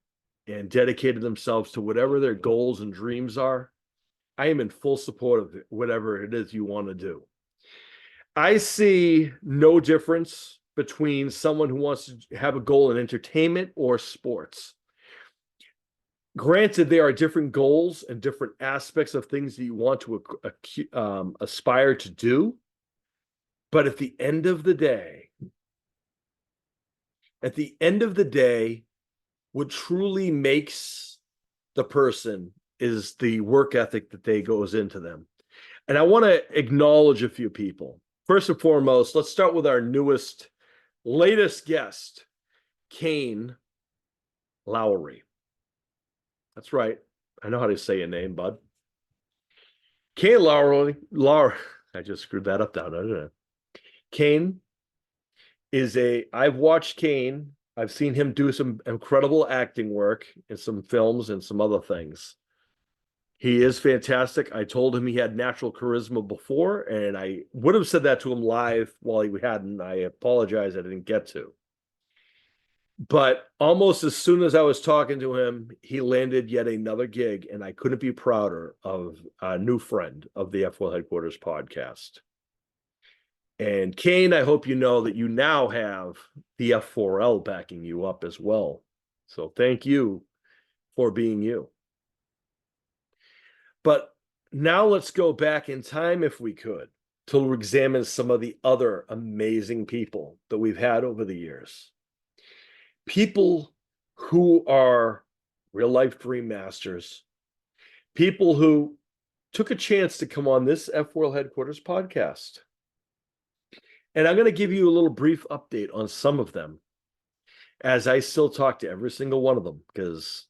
and dedicated themselves to whatever their goals and dreams are, I am in full support of whatever it is you want to do. I see no difference between someone who wants to have a goal in entertainment or sports. Granted, there are different goals and different aspects of things that you want to aspire to do. But at the end of the day, what truly makes the person is the work ethic that goes into them. And I want to acknowledge a few people. First and foremost, let's start with our latest guest, kane-lowry. That's right. I know how to say your name, bud. Kane-lowry. I just screwed that up down, didn't I? Kane I've watched Kane. I've seen him do some incredible acting work in some films and some other things. He is fantastic. I told him he had natural charisma before, and I would have said that to him live while he hadn't. I apologize I didn't get to. But almost as soon as I was talking to him, he landed yet another gig, and I couldn't be prouder of a new friend of the F4L Headquarters podcast. And Kane, I hope you know that you now have the F4L backing you up as well. So thank you for being you. But now let's go back in time, if we could, to examine some of the other amazing people that we've had over the years. People who are real-life dream masters. People who took a chance to come on this F4L Headquarters podcast. And I'm going to give you a little brief update on some of them, as I still talk to every single one of them, because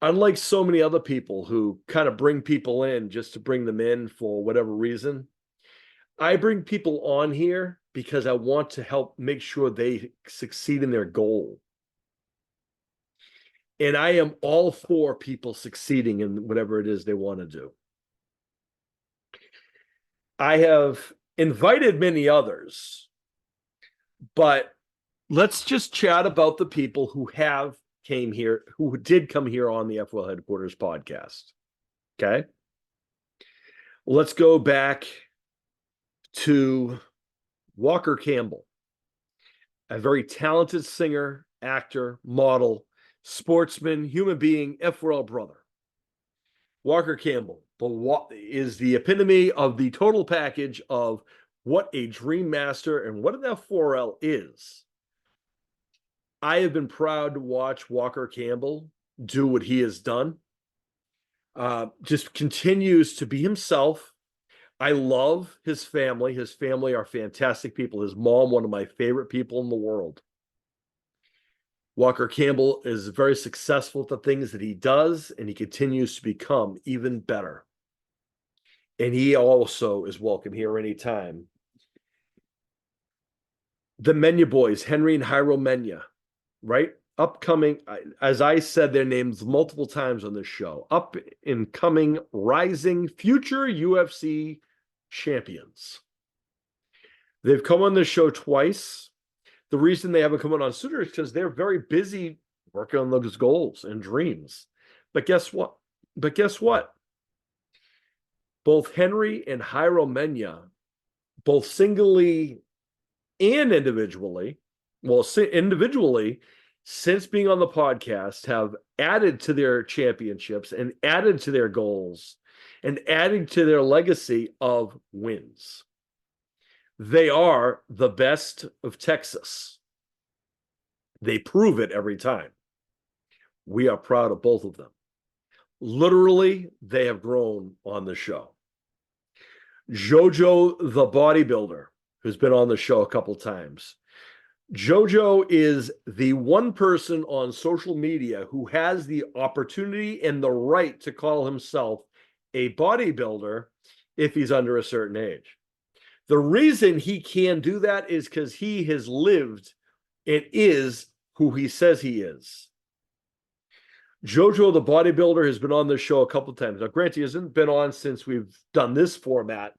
unlike so many other people who kind of bring people in just to bring them in for whatever reason, I bring people on here because I want to help make sure they succeed in their goal. And I am all for people succeeding in whatever it is they want to do. I have invited many others, but let's just chat about the people who did come here on the F4L Headquarters podcast. Okay. Let's go back to Walker Campbell, a very talented singer, actor, model, sportsman, human being, F4L brother. Walker Campbell is the epitome of the total package of what a dream master and what an F4L is. I have been proud to watch Walker Campbell do what he has done. Just continues to be himself. I love his family. His family are fantastic people. His mom, one of my favorite people in the world. Walker Campbell is very successful at the things that he does, and he continues to become even better. And he also is welcome here anytime. The Menya boys, Henry and Hyro Menya, right? Upcoming, as I said their names multiple times on this show, up and coming, rising, future UFC champions. They've come on this show twice. The reason they haven't come on sooner is because they're very busy working on those goals and dreams. But guess what? Both Henry and Hyro Menya, both singly and individually, individually, since being on the podcast, have added to their championships and added to their goals and adding to their legacy of wins. They are the best of Texas. They prove it every time. We are proud of both of them. Literally, they have grown on the show. Jojo, the bodybuilder, who's been on the show a couple times. Jojo is the one person on social media who has the opportunity and the right to call himself a bodybuilder if he's under a certain age. The reason he can do that is because he has lived and is who he says he is. Jojo, the bodybuilder, has been on this show a couple of times. Now, granted, he hasn't been on since we've done this format.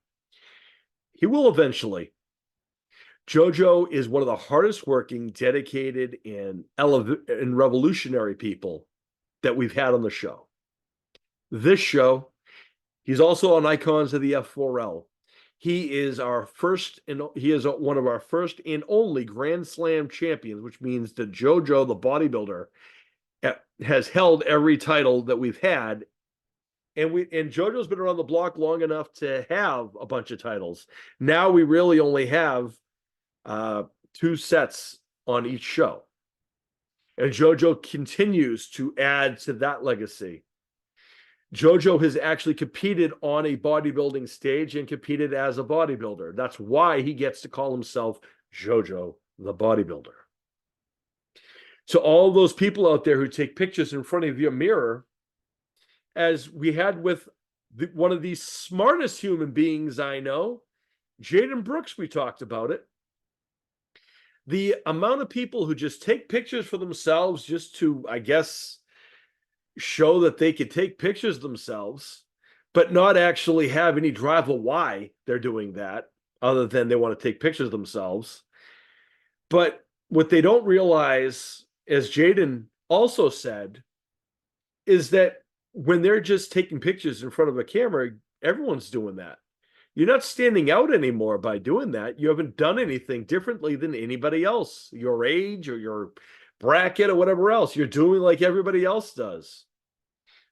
He will eventually. Jojo is one of the hardest working, dedicated, and revolutionary people that we've had on the show. This show, he's also on Icons of the F4L. He is one of our first and only Grand Slam champions, which means that JoJo, the bodybuilder, has held every title that we've had. And JoJo's been around the block long enough to have a bunch of titles. Now we really only have 2 sets on each show. And JoJo continues to add to that legacy. JoJo has actually competed on a bodybuilding stage and competed as a bodybuilder. That's why he gets to call himself JoJo the bodybuilder. To all those people out there who take pictures in front of your mirror, as we had with one of the smartest human beings I know, Jaden Brooks, we talked about it. The amount of people who just take pictures for themselves just to, I guess, show that they could take pictures themselves, but not actually have any drive of why they're doing that, other than they want to take pictures themselves. But what they don't realize, as Jaden also said, is that when they're just taking pictures in front of a camera, everyone's doing that. You're not standing out anymore by doing that. You haven't done anything differently than anybody else, your age or your bracket or whatever else. You're doing like everybody else does.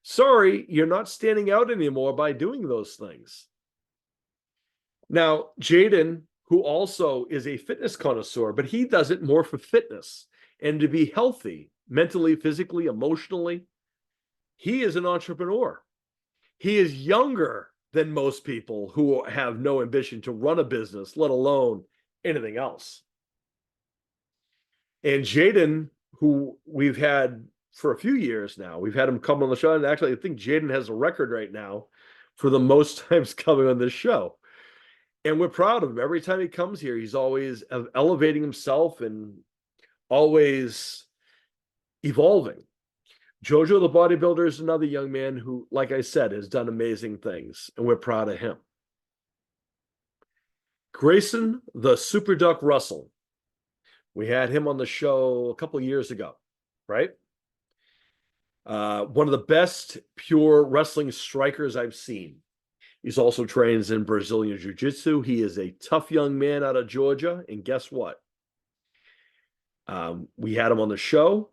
Sorry, you're not standing out anymore by doing those things. Now, Jaden, who also is a fitness connoisseur, but he does it more for fitness and to be healthy, mentally, physically, emotionally. He is an entrepreneur. He is younger than most people who have no ambition to run a business, let alone anything else. And Jaden, who we've had for a few years now, we've had him come on the show, and actually I think Jaden has a record right now for the most times coming on this show. And we're proud of him. Every time he comes here, he's always elevating himself and always evolving. JoJo the bodybuilder is another young man who, like I said, has done amazing things, and we're proud of him. Grayson the Super Duck Russell. We had him on the show a couple of years ago, right? One of the best pure wrestling strikers I've seen. He's also trains in Brazilian Jiu-Jitsu. He is a tough young man out of Georgia, and guess what? We had him on the show.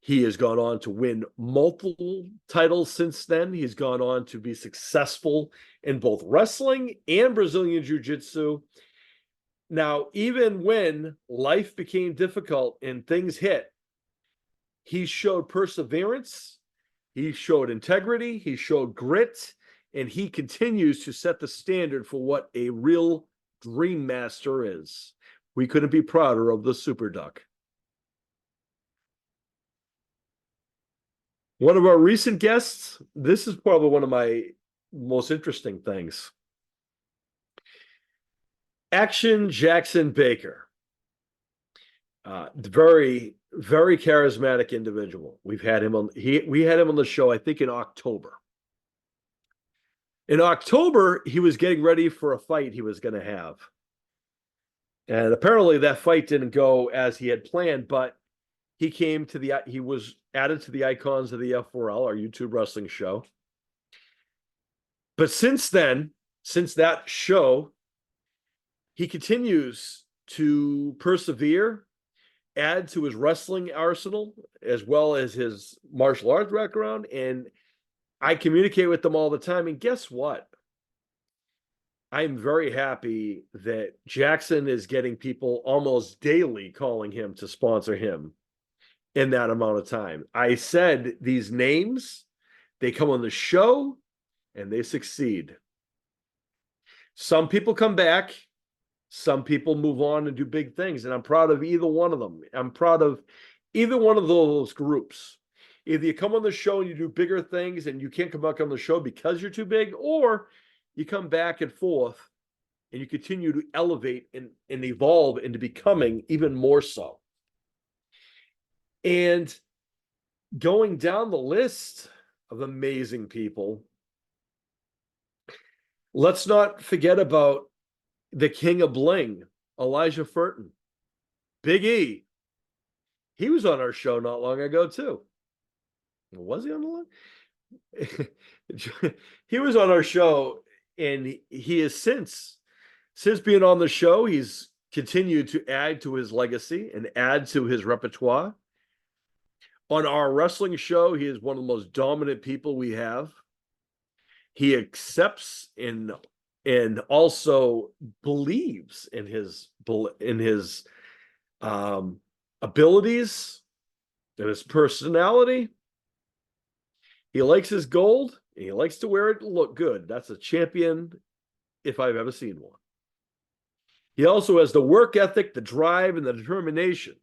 He has gone on to win multiple titles since then. He's gone on to be successful in both wrestling and Brazilian Jiu-Jitsu. Now, even when life became difficult and things hit, he showed perseverance, he showed integrity, he showed grit, and he continues to set the standard for what a real dream master is. We couldn't be prouder of the Super Duck. One of our recent guests, this is probably one of my most interesting things. Action Jackson Baker. Very, very charismatic individual. We had him on the show, I think, in October. In October, he was getting ready for a fight he was going to have. And apparently that fight didn't go as he had planned, but he was added to the Icons of the F4L, our YouTube wrestling show. But since then, since that show, he continues to persevere, add to his wrestling arsenal, as well as his martial arts background. And I communicate with them all the time. And guess what? I'm very happy that Jackson is getting people almost daily calling him to sponsor him in that amount of time. I said these names, they come on the show and they succeed. Some people come back, some people move on and do big things, and I'm proud of either one of them. I'm proud of either one of those groups. Either you come on the show and you do bigger things and you can't come back on the show because you're too big, or you come back and forth and you continue to elevate and evolve into becoming even more so. And going down the list of amazing people, let's not forget about the king of bling, Elijah Furton. Big E. He was on our show not long ago, too. Was he on the line? He was on our show, and he has since being on the show, he's continued to add to his legacy and add to his repertoire. On our wrestling show, he is one of the most dominant people we have. He accepts and also believes in his abilities and his personality. He likes his gold, and he likes to wear it to look good. That's a champion if I've ever seen one. He also has the work ethic, the drive, and the determination.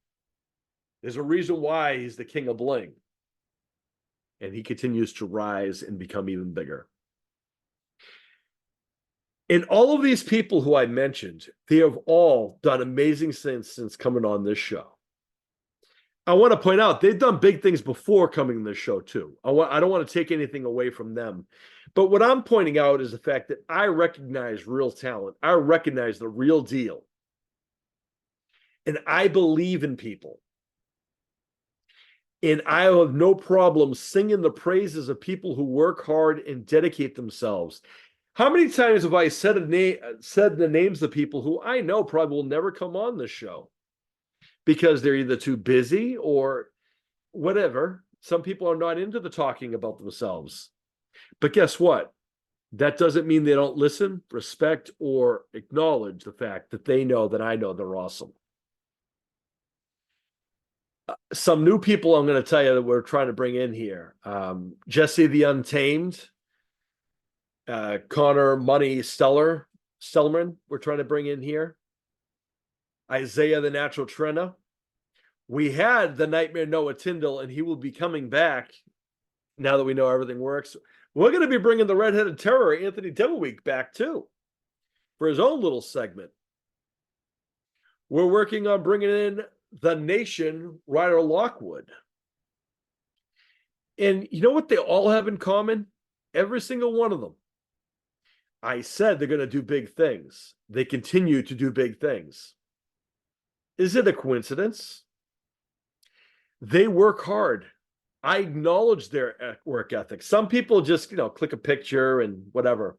There's a reason why he's the king of bling. And he continues to rise and become even bigger. And all of these people who I mentioned, they have all done amazing things since coming on this show. I want to point out they've done big things before coming on this show too. I don't want to take anything away from them. But what I'm pointing out is the fact that I recognize real talent. I recognize the real deal. And I believe in people. And I have no problem singing the praises of people who work hard and dedicate themselves. How many times have I said the names of people who I know probably will never come on this show because they're either too busy or whatever. Some people are not into the talking about themselves. But guess what? That doesn't mean they don't listen, respect, or acknowledge the fact that they know that I know they're awesome. Some new people I'm going to tell you that we're trying to bring in here. Jesse the Untamed, Connor Money Stellman, we're trying to bring in here. Isaiah the Natural Trainer. We had the Nightmare Noah Tyndall, and he will be coming back now that we know everything works. We're going to be bringing the Redheaded Terror, Anthony Devilweek, back too for his own little segment. We're working on bringing in the Nation, Ryder Lockwood. And you know what they all have in common? Every single one of them. I said they're going to do big things. They continue to do big things. Is it a coincidence? They work hard. I acknowledge their work ethic. Some people just, click a picture and whatever.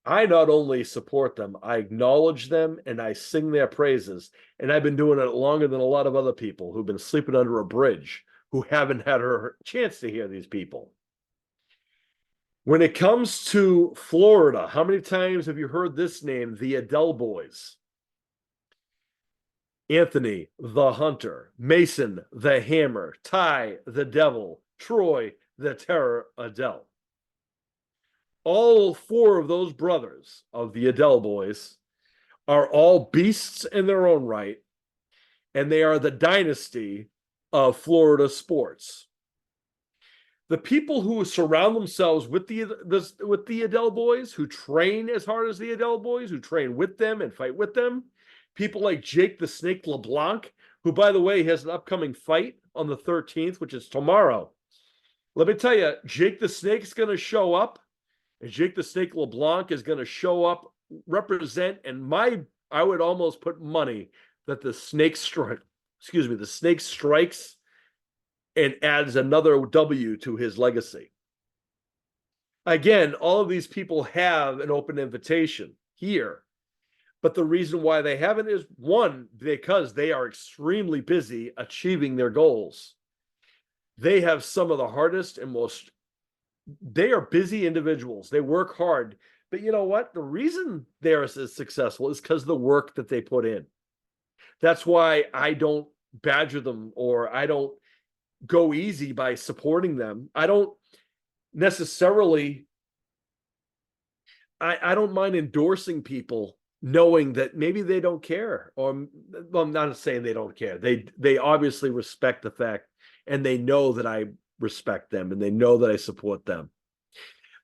I not only support them, I acknowledge them and I sing their praises. And I've been doing it longer than a lot of other people who've been sleeping under a bridge who haven't had a chance to hear these people. When it comes to Florida, how many times have you heard this name, the Adele Boys? Anthony, the Hunter, Mason, the Hammer, Ty, the Devil, Troy, the Terror, Adele. All four of those brothers of the Adele Boys are all beasts in their own right, and they are the dynasty of Florida sports. The people who surround themselves with the Adele Boys, who train as hard as the Adele Boys, who train with them and fight with them, people like Jake the Snake LeBlanc, who, by the way, has an upcoming fight on the 13th, which is tomorrow. Let me tell you, Jake the Snake's going to show up, and Jake the Snake LeBlanc is going to show up, represent, and I would almost put money that the Snake strikes and adds another W to his legacy. Again, all of these people have an open invitation here. But the reason why they haven't is, one, because they are extremely busy achieving their goals. They have some of the hardest and they are busy individuals. They work hard. But you know what? The reason they are as successful is because of the work that they put in. That's why I don't badger them or I don't go easy by supporting them. I don't necessarily, I don't mind endorsing people knowing that maybe they don't care, or well, I'm not saying they don't care. They obviously respect the fact, and they know that I respect them, and they know that I support them.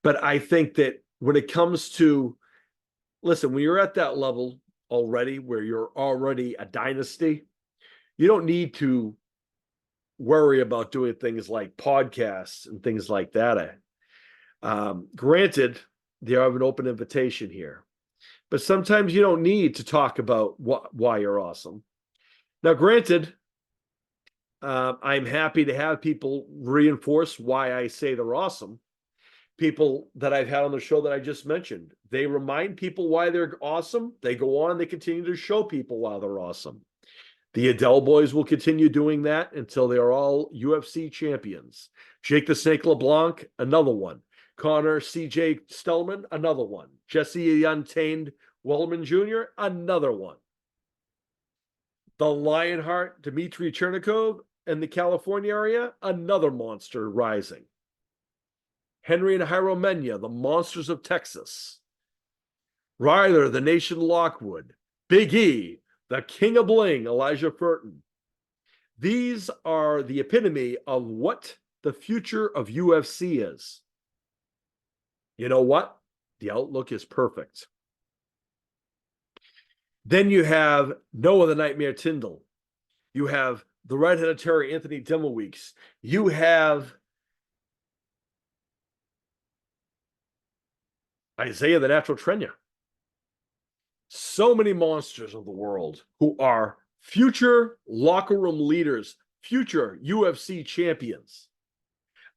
But I think that when it comes to, listen, when you're at that level already, where you're already a dynasty, you don't need to worry about doing things like podcasts and things like that. Granted, they have an open invitation here. But sometimes you don't need to talk about why you're awesome. Now, granted, I'm happy to have people reinforce why I say they're awesome. People that I've had on the show that I just mentioned, they remind people why they're awesome. They go on, they continue to show people why they're awesome. The Adele boys will continue doing that until they are all UFC champions. Jake the Snake LeBlanc, another one. Connor CJ Stellman, another one. Jesse the Untamed Wellman Jr., another one. The Lionheart Dmitry Chernikov in the California area, another monster rising. Henry and Jairo Mena, the monsters of Texas. Ryder, the Nation Lockwood. Big E, the King of Bling, Elijah Furton. These are the epitome of what the future of UFC is. You know what? The outlook is perfect. Then you have Noah the Nightmare Tyndall. You have the Red-Headed Terror Anthony Demoweeks. You have Isaiah the Natural Trenya. So many monsters of the world who are future locker room leaders, future UFC champions.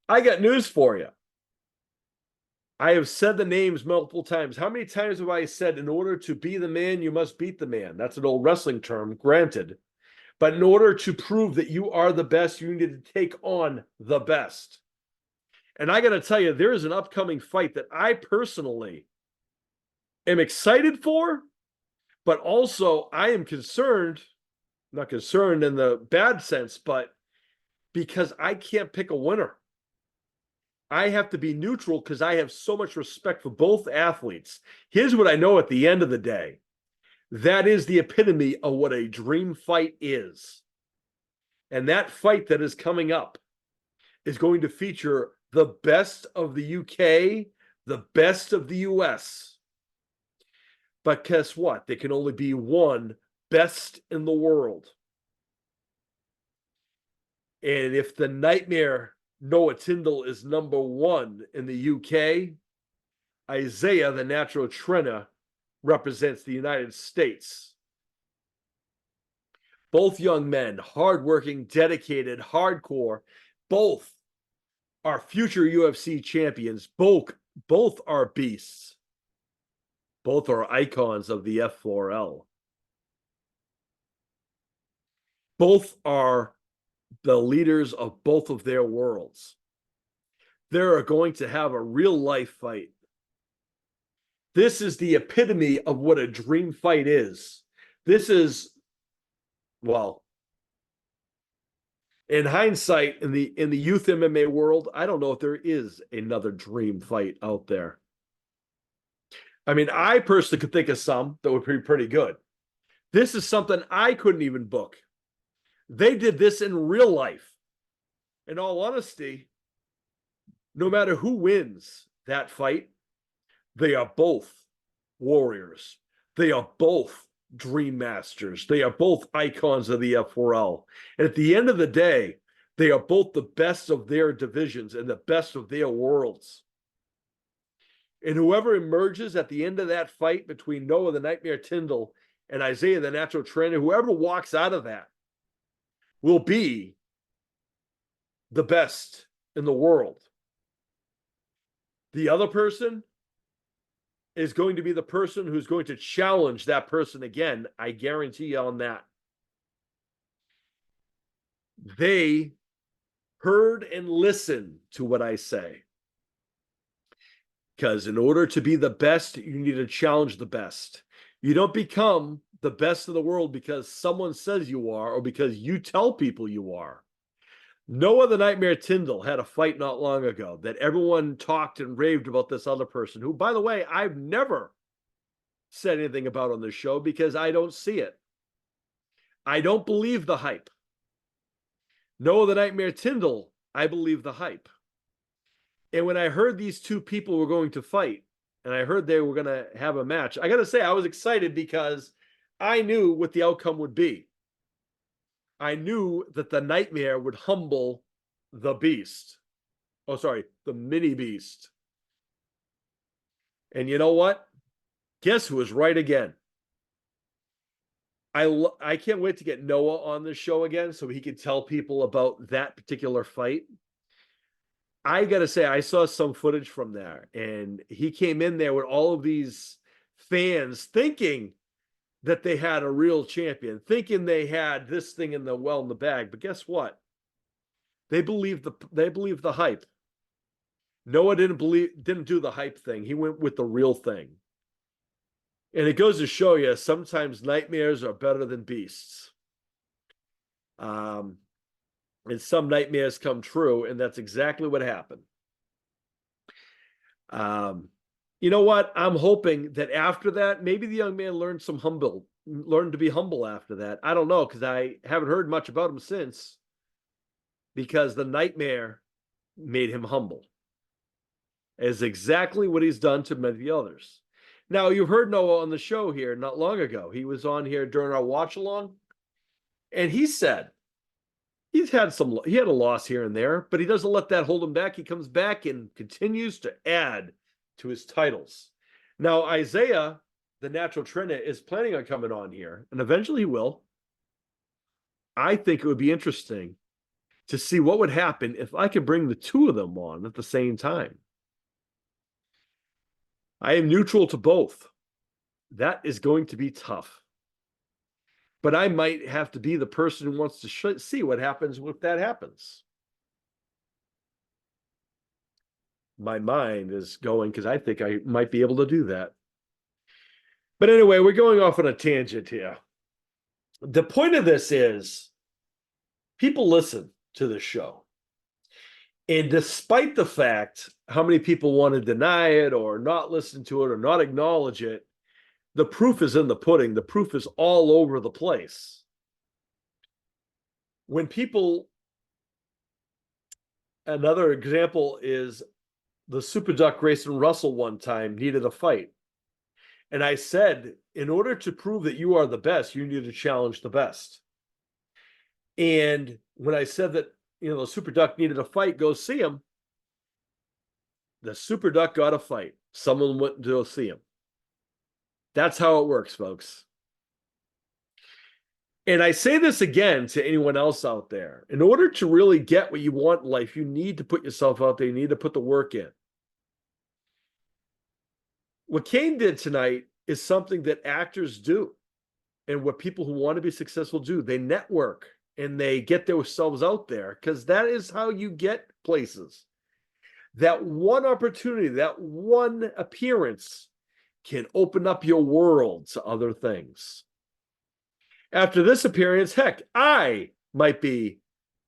I got news for you. I have said the names multiple times. How many times have I said, in order to be the man, you must beat the man? That's an old wrestling term, granted. But in order to prove that you are the best, you need to take on the best. And I got to tell you, there is an upcoming fight that I personally am excited for, but also I am concerned, not concerned in the bad sense, but because I can't pick a winner. I have to be neutral because I have so much respect for both athletes. Here's what I know at the end of the day. That is the epitome of what a dream fight is. And that fight that is coming up is going to feature the best of the UK, the best of the US. But guess what? There can only be one best in the world. And if the Nightmare Noah Tyndall is number one in the UK, Isaiah the Natural Trenya represents the United States. Both young men, hardworking, dedicated, hardcore, both are future UFC champions. Both are beasts. Both are icons of the F4L. Both are the leaders of both of their worlds. They are going to have a real life fight. This is the epitome of what a dream fight is. This is, well, in hindsight, in the youth MMA world, I don't know if there is another dream fight out there. I mean, I personally could think of some that would be pretty good. This is something I couldn't even book. They did this in real life. In all honesty, no matter who wins that fight, they are both warriors. They are both dream masters. They are both icons of the F4L. And at the end of the day, they are both the best of their divisions and the best of their worlds. And whoever emerges at the end of that fight between Noah the Nightmare Tyndall and Isaiah the Natural Trenya, whoever walks out of that will be the best in the world. The other person is going to be the person who's going to challenge that person again. I guarantee you on that. They heard and listened to what I say. Because in order to be the best, you need to challenge the best. You don't become the best in the world because someone says you are or because you tell people you are. Noah the Nightmare Tyndall had a fight not long ago that everyone talked and raved about this other person who, by the way, I've never said anything about on this show because I don't see it. I don't believe the hype. Noah the Nightmare Tyndall, I believe the hype. And when I heard these two people were going to fight, and I heard they were going to have a match, I got to say, I was excited because I knew what the outcome would be. I knew that the Nightmare would humble the beast. Oh, sorry, the mini beast. And you know what? Guess who was right again? I can't wait to get Noah on the show again so he could tell people about that particular fight. I gotta say, I saw some footage from there, and he came in there with all of these fans thinking that they had a real champion, thinking they had this thing in the bag. But guess what? They believed the hype. Noah didn't do the hype thing. He went with the real thing. And it goes to show you sometimes nightmares are better than beasts. And some nightmares come true, and that's exactly what happened. You know what? I'm hoping that after that, maybe the young man learned to be humble after that. I don't know, because I haven't heard much about him since, because the nightmare made him humble. Is exactly what he's done to many others. Now, you've heard Noah on the show here not long ago. He was on here during our watch along, and he said he had a loss here and there, but he doesn't let that hold him back. He comes back and continues to add to his titles. Now, Isaiah, the natural trainer, is planning on coming on here, and eventually he will. I think it would be interesting to see what would happen if I could bring the two of them on at the same time. I am neutral to both. That is going to be tough. But I might have to be the person who wants to see what happens if that happens. My mind is going because I think I might be able to do that. But anyway, we're going off on a tangent here. The point of this is people listen to the show. And despite the fact how many people want to deny it or not listen to it or not acknowledge it, the proof is in the pudding. The proof is all over the place. When people, another example is the Super Duck Grayson Russell one time needed a fight. And I said, in order to prove that you are the best, you need to challenge the best. And when I said that, the Super Duck needed a fight, go see him. The Super Duck got a fight. Someone went to go see him. That's how it works, folks. And I say this again to anyone else out there. In order to really get what you want in life, you need to put yourself out there. You need to put the work in. What Kane did tonight is something that actors do and what people who want to be successful do. They network and they get themselves out there because that is how you get places. That one opportunity, that one appearance can open up your world to other things. After this appearance, heck, I might be,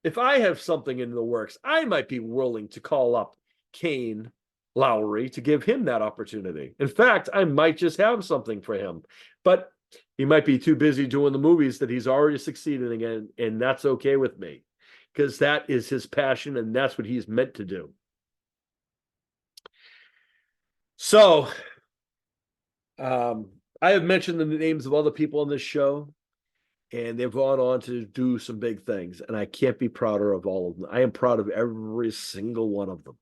if I have something in the works, I might be willing to call up Kane-Lowry to give him that opportunity. In fact, I might just have something for him, but he might be too busy doing the movies that he's already succeeding in, and that's okay with me because that is his passion and that's what he's meant to do. So, I have mentioned the names of other people on this show, and they've gone on to do some big things, and I can't be prouder of all of them. I am proud of every single one of them.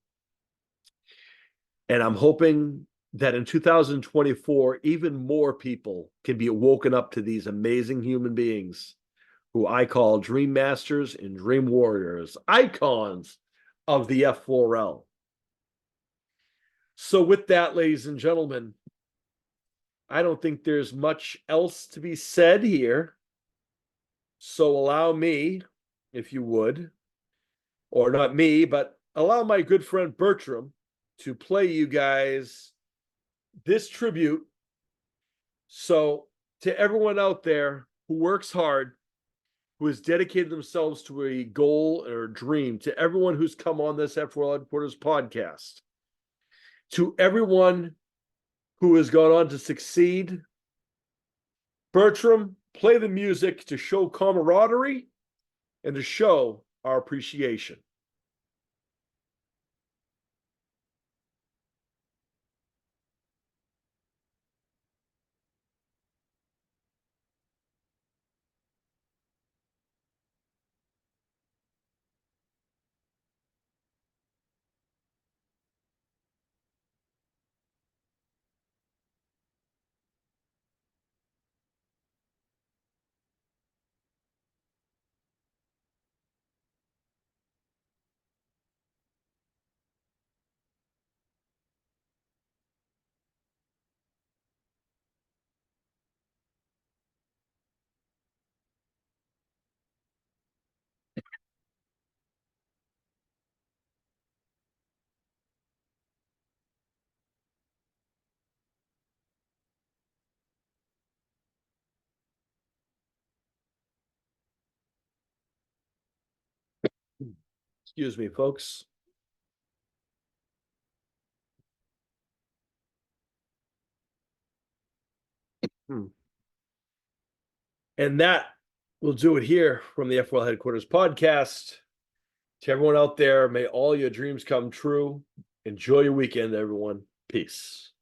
And I'm hoping that in 2024, even more people can be woken up to these amazing human beings who I call dream masters and dream warriors, icons of the F4L. So with that, ladies and gentlemen, I don't think there's much else to be said here. So allow me, if you would, or not me, but allow my good friend Bertram to play you guys this tribute. So to everyone out there who works hard, who has dedicated themselves to a goal or a dream, to everyone who's come on this F4L Headquarters podcast, to everyone who has gone on to succeed, Bertram, play the music to show camaraderie and to show our appreciation. Excuse me, folks. And that will do it here from the F4L Headquarters podcast. To everyone out there, may all your dreams come true. Enjoy your weekend, everyone. Peace.